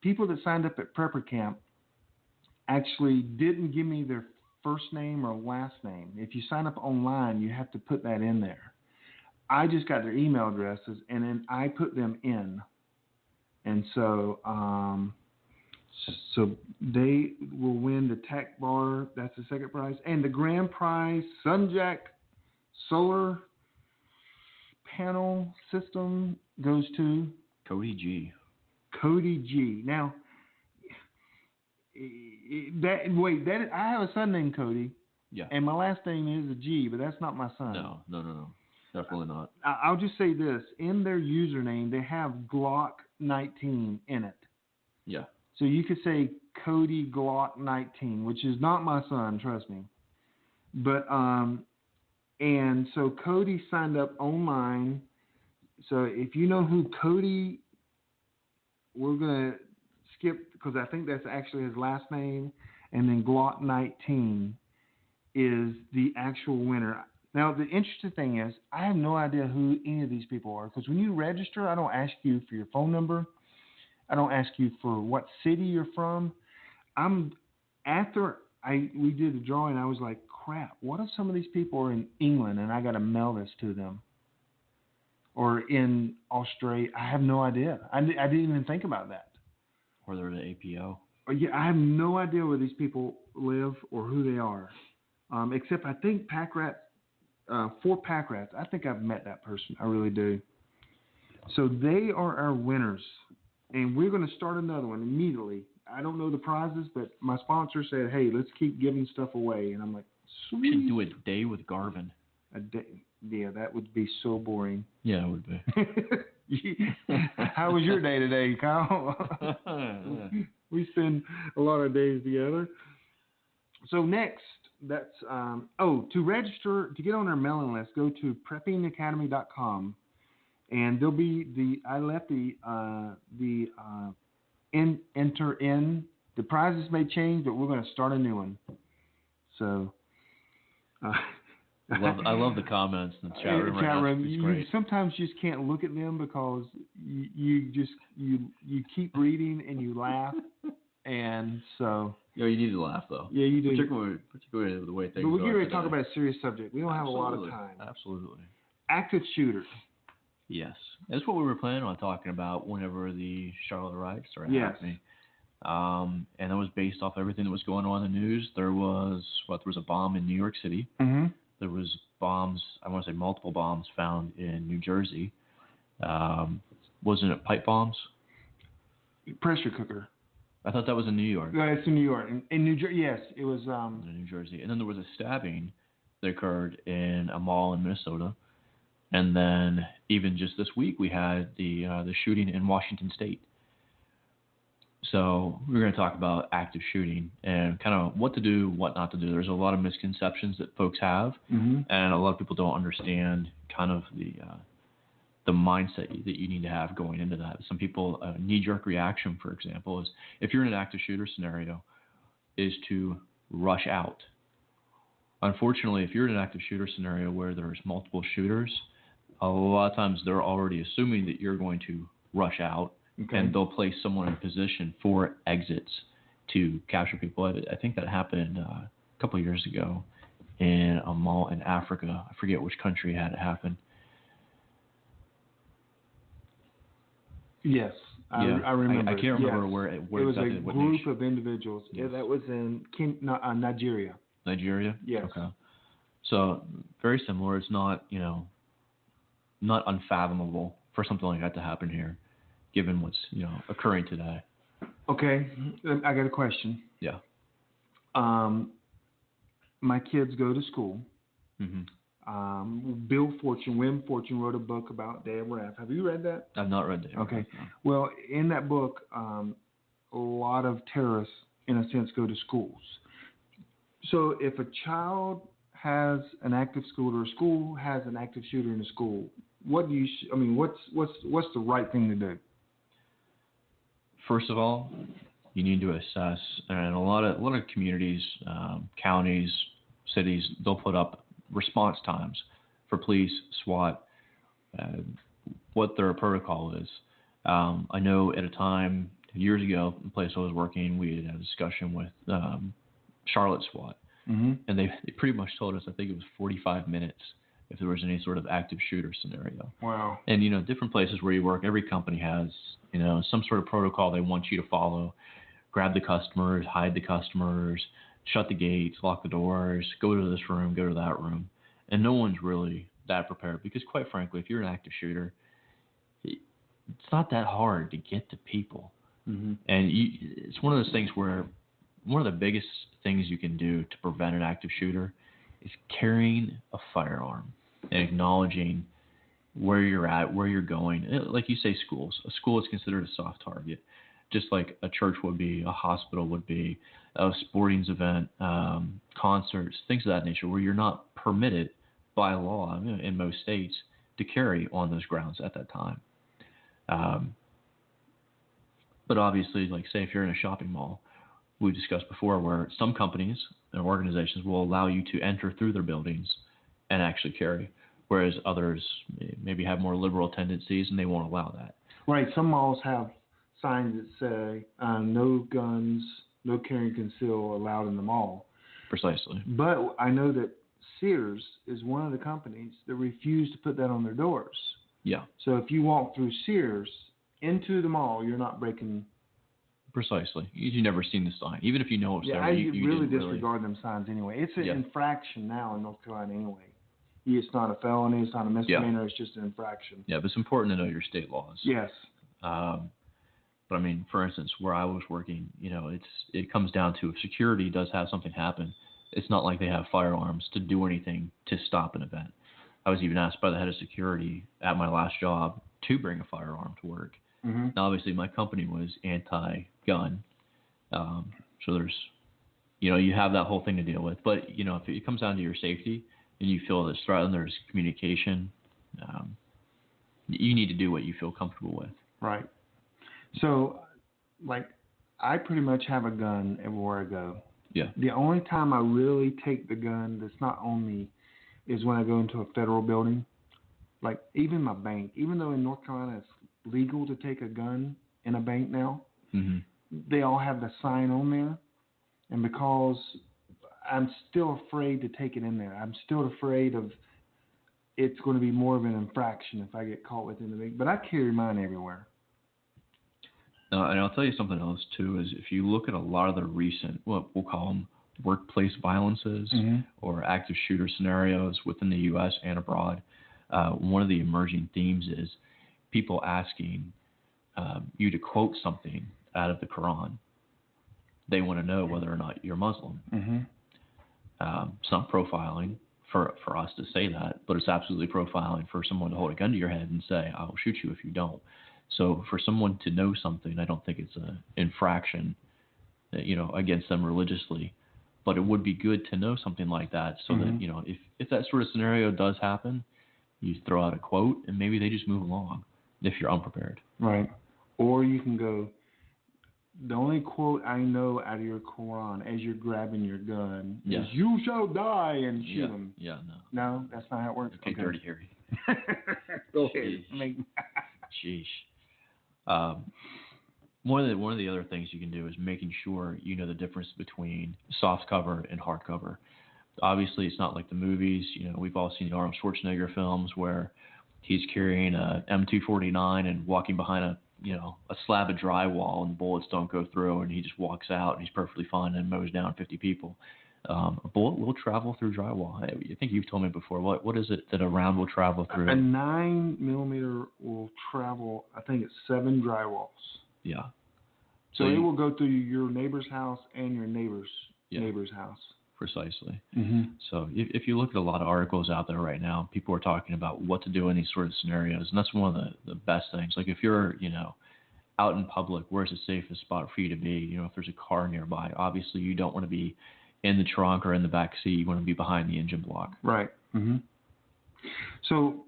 people that signed up at Prepper Camp actually didn't give me their first name or last name. If you sign up online, you have to put that in there. I just got their email addresses, and then I put them in. And so they will win the tack bar. That's the second prize. And the grand prize, Sunjack solar panel system, goes to Cody G. Cody G. Now, I have a son named Cody. Yeah. And my last name is a G, but that's not my son. No. Definitely not. I'll just say this. In their username, they have Glock 19 in it. Yeah. So you could say Cody Glock 19, which is not my son, trust me. But, and so Cody signed up online. So if you know who Cody, we're going to skip because I think that's actually his last name. And then Glock 19 is the actual winner. Now, the interesting thing is, I have no idea who any of these people are because when you register, I don't ask you for your phone number. I don't ask you for what city you're from. After we did the drawing, I was like, crap, what if some of these people are in England and I got to mail this to them? Or in Australia? I have no idea. I didn't even think about that. Or they're the APO. Yeah, I have no idea where these people live or who they are. Except I think pack rat. 4 pack rats. I think I've met that person. I really do. So they are our winners. And we're going to start another one immediately. I don't know the prizes, but my sponsor said, hey, let's keep giving stuff away. And I'm like, sweet. We should do a day with Garvin. A day? Yeah, that would be so boring. Yeah, it would be. How was your day today, Kyle? We spend a lot of days together. So next, that's to register to get on our mailing list, go to preppingacademy.com, and there'll be I left enter in. The prizes may change, but we're going to start a new one. So I love the comments in the chat room. It's great. Sometimes you just can't look at them because you keep reading and you laugh And so. You need to laugh though. Yeah, you do. Particularly the way things. But we're getting ready to today. talk about a serious subject. We don't have a lot of time. Absolutely. Active shooters. Yes, that's what we were planning on talking about whenever the Charlotte riots started happening. And that was based off everything that was going on in the news. There was a bomb in New York City. Mm-hmm. There was bombs. I want to say multiple bombs found in New Jersey. Wasn't it pipe bombs? Pressure cooker. I thought that was in New York. No, it's in New York. In New Jersey, yes, it was. In New Jersey, and then there was a stabbing that occurred in a mall in Minnesota. And then even just this week, we had the shooting in Washington State. So we're going to talk about active shooting and kind of what to do, what not to do. There's a lot of misconceptions that folks have, and a lot of people don't understand kind of the mindset that you need to have going into that. Some people, knee-jerk reaction, for example, is if you're in an active shooter scenario, is to rush out. Unfortunately, if you're in an active shooter scenario where there's multiple shooters, a lot of times they're already assuming that you're going to rush out, and they'll place someone in position for exits to capture people. I think that happened a couple of years ago in a mall in Africa. I forget which country had it happen. Yes, I remember. I can't remember where it was exactly. a group of individuals. Yes. Yeah, that was in Nigeria. Nigeria? Yes. Okay. So very similar. It's not, not unfathomable for something like that to happen here, given what's, occurring today. Okay. I got a question. Yeah. My kids go to school. Mm-hmm. Wim Fortune wrote a book about Day of Wrath. Have you read that? I've not read Day of Wrath. Okay. No. Well, in that book, a lot of terrorists, in a sense, go to schools. So if a child has an active shooter, or a school has an active shooter in the school, what's the right thing to do? First of all, you need to assess, and a lot of communities, counties, cities, they'll put up response times for police, SWAT, what their protocol is. I know at a time years ago, the place I was working, we had a discussion with Charlotte SWAT, and they pretty much told us, I think it was 45 minutes if there was any sort of active shooter scenario. Wow. And, different places where you work, every company has, some sort of protocol they want you to follow. Grab the customers, hide the customers, shut the gates, lock the doors, go to this room, go to that room. And no one's really that prepared because, quite frankly, if you're an active shooter, it's not that hard to get to people. Mm-hmm. And it's one of those things where one of the biggest things you can do to prevent an active shooter is carrying a firearm and acknowledging where you're at, where you're going. Like you say, schools. A school is considered a soft target, just like a church would be, a hospital would be, a sporting event, concerts, things of that nature, where you're not permitted by law in most states to carry on those grounds at that time. But obviously, like say if you're in a shopping mall, we discussed before where some companies and organizations will allow you to enter through their buildings and actually carry, whereas others maybe have more liberal tendencies and they won't allow that. Right. Some malls have signs that say no guns, no carrying conceal allowed in the mall. Precisely. But I know that Sears is one of the companies that refuse to put that on their doors. Yeah. So if you walk through Sears into the mall, you're not breaking. Precisely. You've never seen the sign. Even if you know it's there, you really disregard them signs anyway. It's an infraction now in North Carolina anyway. It's not a felony. It's not a misdemeanor. It's just an infraction. Yeah, but it's important to know your state laws. Yes. But I mean, for instance, where I was working, it comes down to if security does have something happen, it's not like they have firearms to do anything to stop an event. I was even asked by the head of security at my last job to bring a firearm to work. Mm-hmm. Now, obviously, my company was anti-gun, so there's, you have that whole thing to deal with. But if it comes down to your safety and you feel there's threat and there's communication, you need to do what you feel comfortable with. Right. So, I pretty much have a gun everywhere I go. Yeah. The only time I really take the gun that's not on me is when I go into a federal building. Like, even my bank, even though in North Carolina it's legal to take a gun in a bank now, mm-hmm. they all have the sign on there, and because I'm still afraid to take it in there. I'm still afraid of it's going to be more of an infraction if I get caught within the big. But I carry mine everywhere. And I'll tell you something else too. Is if you look at a lot of the recent, what we'll call them workplace violences or active shooter scenarios within the U.S. and abroad, one of the emerging themes is people asking you to quote something out of the Quran. They want to know whether or not you're Muslim. It's not profiling for us to say that, but it's absolutely profiling for someone to hold a gun to your head and say, I will shoot you if you don't. So for someone to know something, I don't think it's an infraction, against them religiously. But it would be good to know something like that so that, if that sort of scenario does happen, you throw out a quote and maybe they just move along if you're unprepared. Right. Or you can go, the only quote I know out of your Quran as you're grabbing your gun is, you shall die, and shoot him. Yeah, no. No, that's not how it works. Okay. Dirty Harry. Go ahead. Sheesh. One of the other things you can do is making sure you know the difference between soft cover and hard cover. Obviously, it's not like the movies. We've all seen the Arnold Schwarzenegger films where he's carrying a M249 and walking behind a slab of drywall and bullets don't go through, and he just walks out and he's perfectly fine and mows down 50 people. A bullet will travel through drywall. I think you've told me before. What is it that a round will travel through? A 9mm will travel, I think it's 7 drywalls. Yeah. So it will go through your neighbor's house and your neighbor's house. Precisely. So if you look at a lot of articles out there right now, people are talking about what to do in these sort of scenarios, and that's one of the best things. Like if you're, out in public, where's the safest spot for you to be? If there's a car nearby, obviously you don't want to be in the trunk or in the back seat. You want to be behind the engine block. Right. So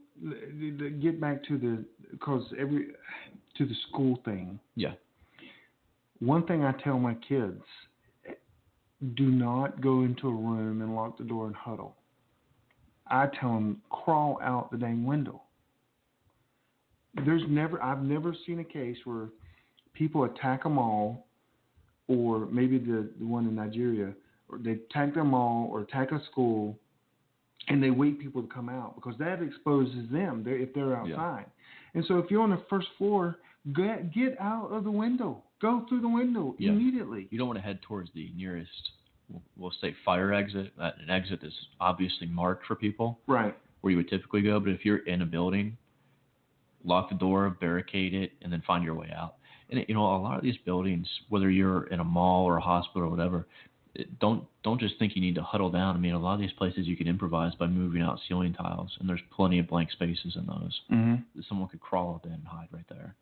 get back to the school thing. Yeah. One thing I tell my kids, do not go into a room and lock the door and huddle. I tell them, crawl out the dang window. I've never seen a case where people attack a mall, or maybe the one in Nigeria, or they attack their mall or attack a school, and they wait people to come out because that exposes them if they're outside. Yeah. And so if you're on the first floor, get out of the window. Go through the window immediately. You don't want to head towards the nearest, we'll say, fire exit, an exit that's obviously marked for people. Right. Where you would typically go. But if you're in a building, lock the door, barricade it, and then find your way out. And, a lot of these buildings, whether you're in a mall or a hospital or whatever, don't just think you need to huddle down. I mean, a lot of these places you can improvise by moving out ceiling tiles, and there's plenty of blank spaces in those. Someone could crawl up in and hide right there.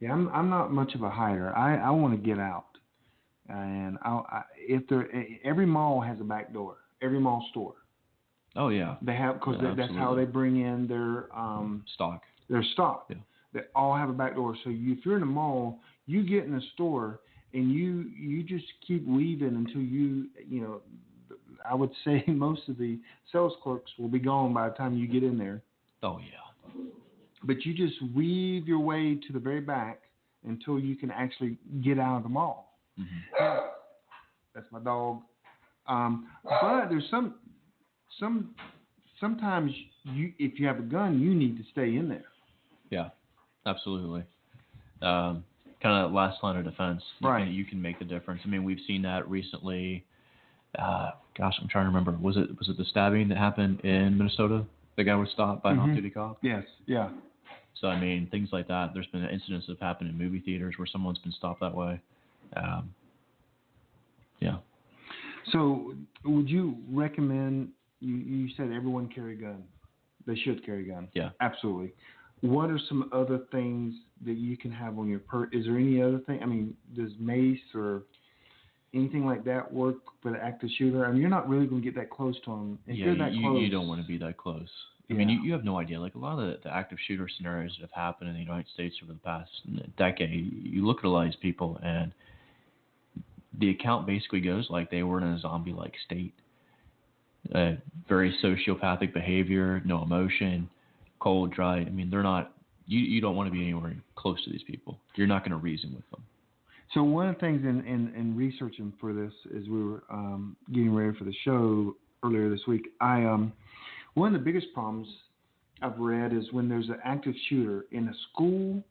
Yeah, I'm not much of a hider. I want to get out, and every mall has a back door. Every mall store. Oh yeah. They have because that's how they bring in their stock. Their stock. Yeah. They all have a back door. So if you're in a mall, you get in a store and you just keep weaving until I would say most of the sales clerks will be gone by the time you get in there. Oh yeah. But you just weave your way to the very back until you can actually get out of the mall. That's my dog. But there's sometimes if you have a gun, you need to stay in there. Yeah, absolutely. Kind of that last line of defense. Right. You can make the difference. I mean, we've seen that recently. I'm trying to remember. Was it the stabbing that happened in Minnesota? The guy was stopped by an off-duty cop? Yes, yeah. So, I mean, things like that. There's been incidents that have happened in movie theaters where someone's been stopped that way. Yeah. So, would you recommend, you said everyone carry a gun. They should carry a gun. Yeah. Absolutely. What are some other things that you can have on your is there any other thing? I mean, does mace or anything like that work for the active shooter? I mean, you're not really going to get that close to them. If you're that close, you don't want to be that close. I mean, you have no idea. Like a lot of the active shooter scenarios that have happened in the United States over the past decade, you look at a lot of these people and the account basically goes like they were in a zombie-like state. Very sociopathic behavior, no emotion, cold, dry. I mean, they're not. You don't want to be anywhere close to these people. You're not going to reason with them. So one of the things in researching for this, as we were getting ready for the show earlier this week, one of the biggest problems I've read is when there's an active shooter in a school,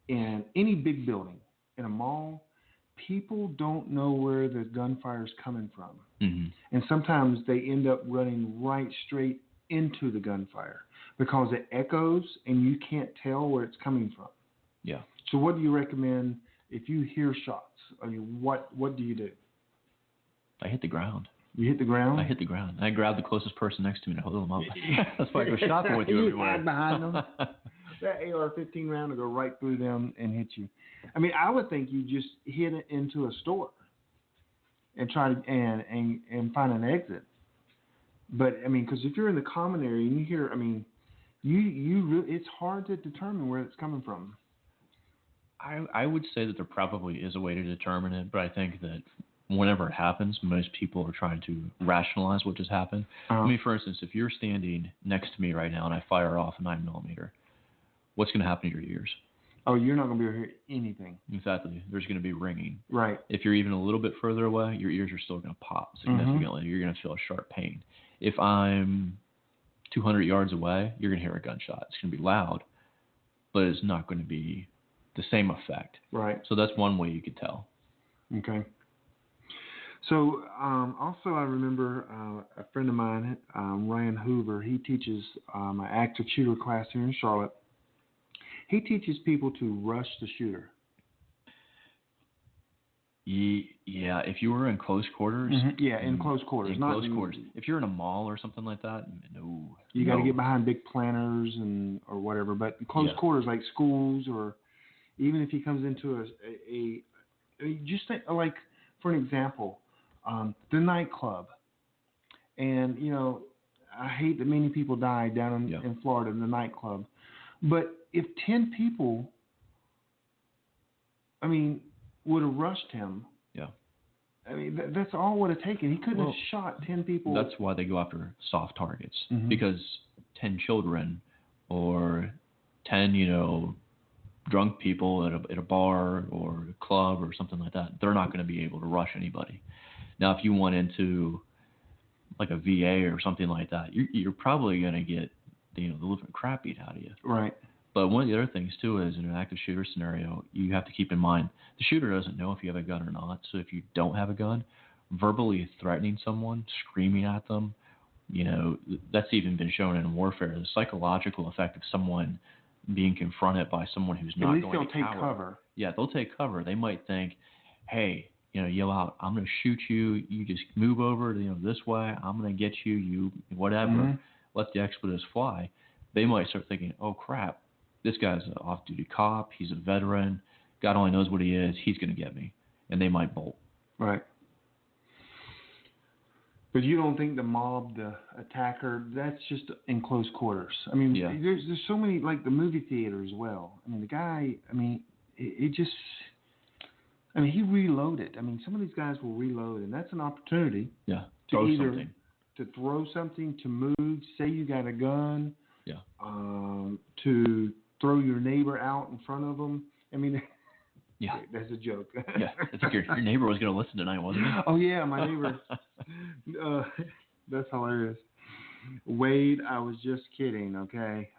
in any big building, in a mall, people don't know where the gunfire is coming from. Mm-hmm. And sometimes they end up running right straight into the gunfire because it echoes and you can't tell where it's coming from. Yeah. So what do you recommend if you hear shots? I mean, what do you do? I hit the ground. You hit the ground? I hit the ground. I grab the closest person next to me and hold them up. That's why I go shopping with you everywhere. Hide behind them. That AR-15 round will go right through them and hit you. I mean, I would think you just hit it into a store and try to and find an exit. But I mean, because if you're in the common area and you hear, I mean, it's hard to determine where it's coming from. I would say that there probably is a way to determine it, but I think that whenever it happens, most people are trying to rationalize what just happened. I mean, for instance, if you're standing next to me right now and I fire off a 9mm, what's going to happen to your ears? Oh, you're not going to be able to hear anything. Exactly. There's going to be ringing. Right. If you're even a little bit further away, your ears are still going to pop significantly. You're going to feel a sharp pain. If I'm 200 yards away, you're going to hear a gunshot. It's going to be loud, but it's not going to be the same effect. Right. So that's one way you could tell. Okay. So also I remember a friend of mine, Ryan Hoover, he teaches an active shooter class here in Charlotte. He teaches people to rush the shooter. Yeah, if you were in close quarters. Mm-hmm. Yeah, in close quarters. In close quarters. If you're in a mall or something like that, no. You got to get behind big planters or whatever. But in close quarters, like schools, or even if he comes into a just think, like, for an example, the nightclub. And, you know, I hate that many people die down in Florida in the nightclub. But if 10 people, I mean, would have rushed him. Yeah. I mean, that's all it would have taken. He couldn't have shot 10 people. That's why they go after soft targets. Mm-hmm. Because 10 children or 10, you know, drunk people at a bar or a club or something like that, they're not going to be able to rush anybody. Now, if you went into like a VA or something like that, you're probably going to get the living crap beat out of you. Right. But one of the other things too is in an active shooter scenario, you have to keep in mind the shooter doesn't know if you have a gun or not. So if you don't have a gun, verbally threatening someone, screaming at them, you know, that's even been shown in warfare. The psychological effect of someone being confronted by someone who's not going to cower. At least they'll take cover. Yeah, they'll take cover. They might think, hey, you know, yell out, I'm going to shoot you. You just move over, this way. I'm going to get you. You whatever. Mm-hmm. Let the expletives fly. They might start thinking, oh crap, this guy's an off-duty cop. He's a veteran. God only knows what he is. He's going to get me, and they might bolt. Right. But you don't think the mob, the attacker, that's just in close quarters. I mean, there's so many, like the movie theater as well. I mean, the guy, I mean, he reloaded. I mean, some of these guys will reload, and that's an opportunity. Yeah. To throw something, to move, say you got a gun. Yeah. To throw your neighbor out in front of them. I mean, yeah, that's a joke. Yeah, I think your neighbor was going to listen tonight, wasn't he? Oh yeah, my neighbor. That's hilarious. Wade, I was just kidding. Okay.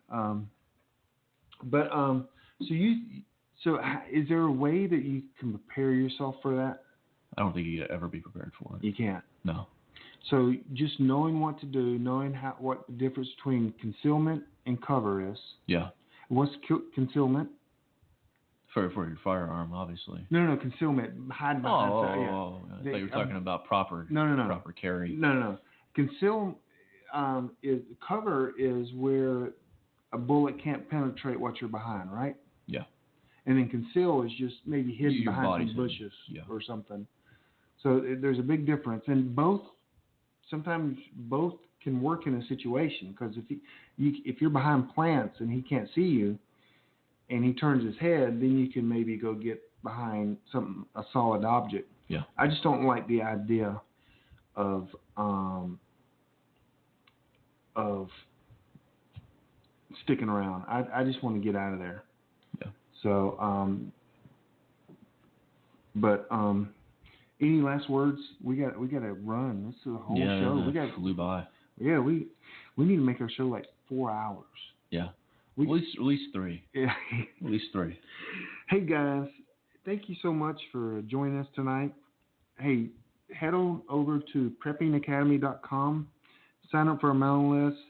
So is there a way that you can prepare yourself for that? I don't think you could ever be prepared for it. You can't. No. So just knowing what to do, knowing what the difference between concealment and cover is. Yeah. What's concealment? For your firearm, obviously. No, concealment. Hide behind. I thought you were talking about proper carry. No. Conceal cover is where a bullet can't penetrate what you're behind, right? Yeah. And then conceal is just maybe hidden behind some bushes or something. So there's a big difference, and sometimes both can work in a situation, because if you're behind plants and he can't see you, and he turns his head, then you can maybe go get behind a solid object. Yeah. I just don't like the idea of sticking around. I just want to get out of there. Yeah. So But any last words? We got to run. This is a whole show. We flew by. Yeah, we need to make our show like 4 hours. Yeah. At least 3. Yeah. At least 3. Hey guys, thank you so much for joining us tonight. Hey, head on over to preppingacademy.com. Sign up for our mailing list.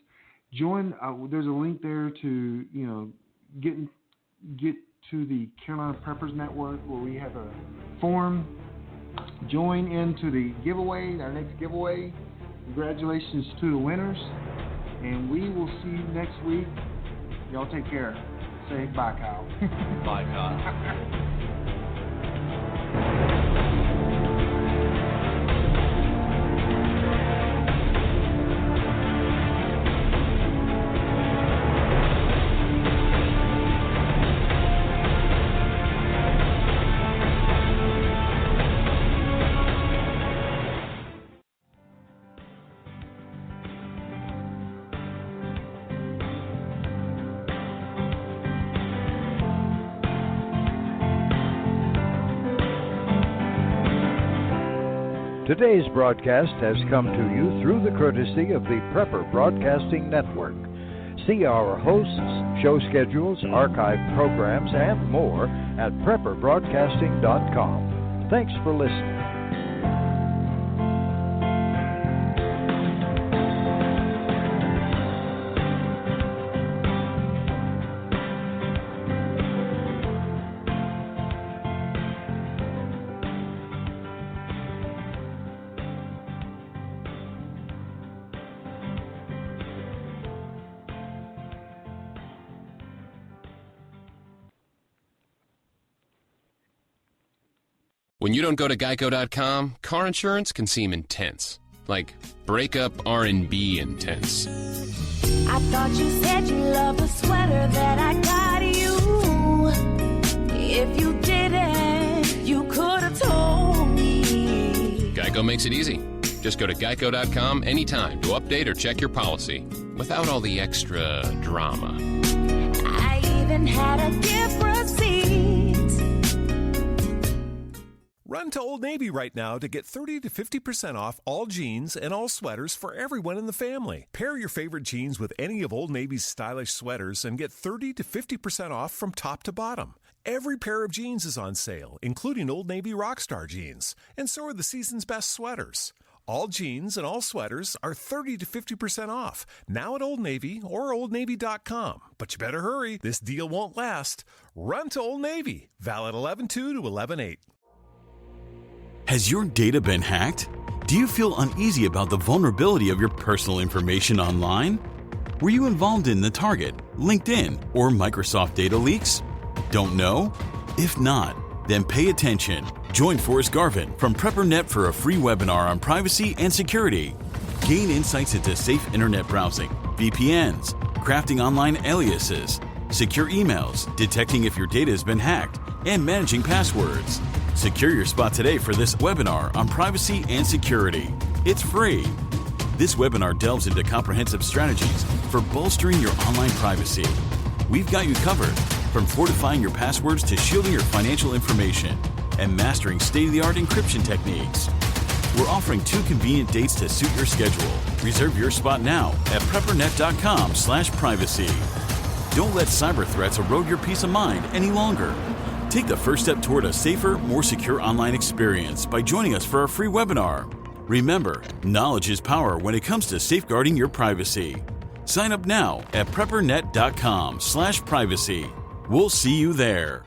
Join. There's a link there to get to the Carolina Preppers Network, where we have a forum. Join into the giveaway, our next giveaway. Congratulations to the winners, and we will see you next week. Y'all take care. Say bye, Kyle. Bye, Kyle. Today's broadcast has come to you through the courtesy of the Prepper Broadcasting Network. See our hosts, show schedules, archived programs, and more at prepperbroadcasting.com. Thanks for listening. When you don't go to Geico.com, car insurance can seem intense. Like breakup R&B intense. I thought you said you loved the sweater that I got you. If you didn't, you could have told me. Geico makes it easy. Just go to Geico.com anytime to update or check your policy without all the extra drama. I even had a gift receipt. Run to Old Navy right now to get 30 to 50% off all jeans and all sweaters for everyone in the family. Pair your favorite jeans with any of Old Navy's stylish sweaters and get 30 to 50% off from top to bottom. Every pair of jeans is on sale, including Old Navy Rockstar jeans, and so are the season's best sweaters. All jeans and all sweaters are 30 to 50% off, now at Old Navy or OldNavy.com. But you better hurry, this deal won't last. Run to Old Navy, valid 11/2 to 11/8. Has your data been hacked? Do you feel uneasy about the vulnerability of your personal information online? Were you involved in the Target, LinkedIn, or Microsoft data leaks? Don't know? If not, then pay attention. Join Forrest Garvin from PrepperNet for a free webinar on privacy and security. Gain insights into safe internet browsing, VPNs, crafting online aliases, secure emails, detecting if your data has been hacked, and managing passwords. Secure your spot today for this webinar on privacy and security. It's free. This webinar delves into comprehensive strategies for bolstering your online privacy. We've got you covered, from fortifying your passwords to shielding your financial information and mastering state-of-the-art encryption techniques. We're offering 2 convenient dates to suit your schedule. Reserve your spot now at preppernet.com/privacy. Don't let cyber threats erode your peace of mind any longer. Take the first step toward a safer, more secure online experience by joining us for our free webinar. Remember, knowledge is power when it comes to safeguarding your privacy. Sign up now at preppernet.com/privacy. We'll see you there.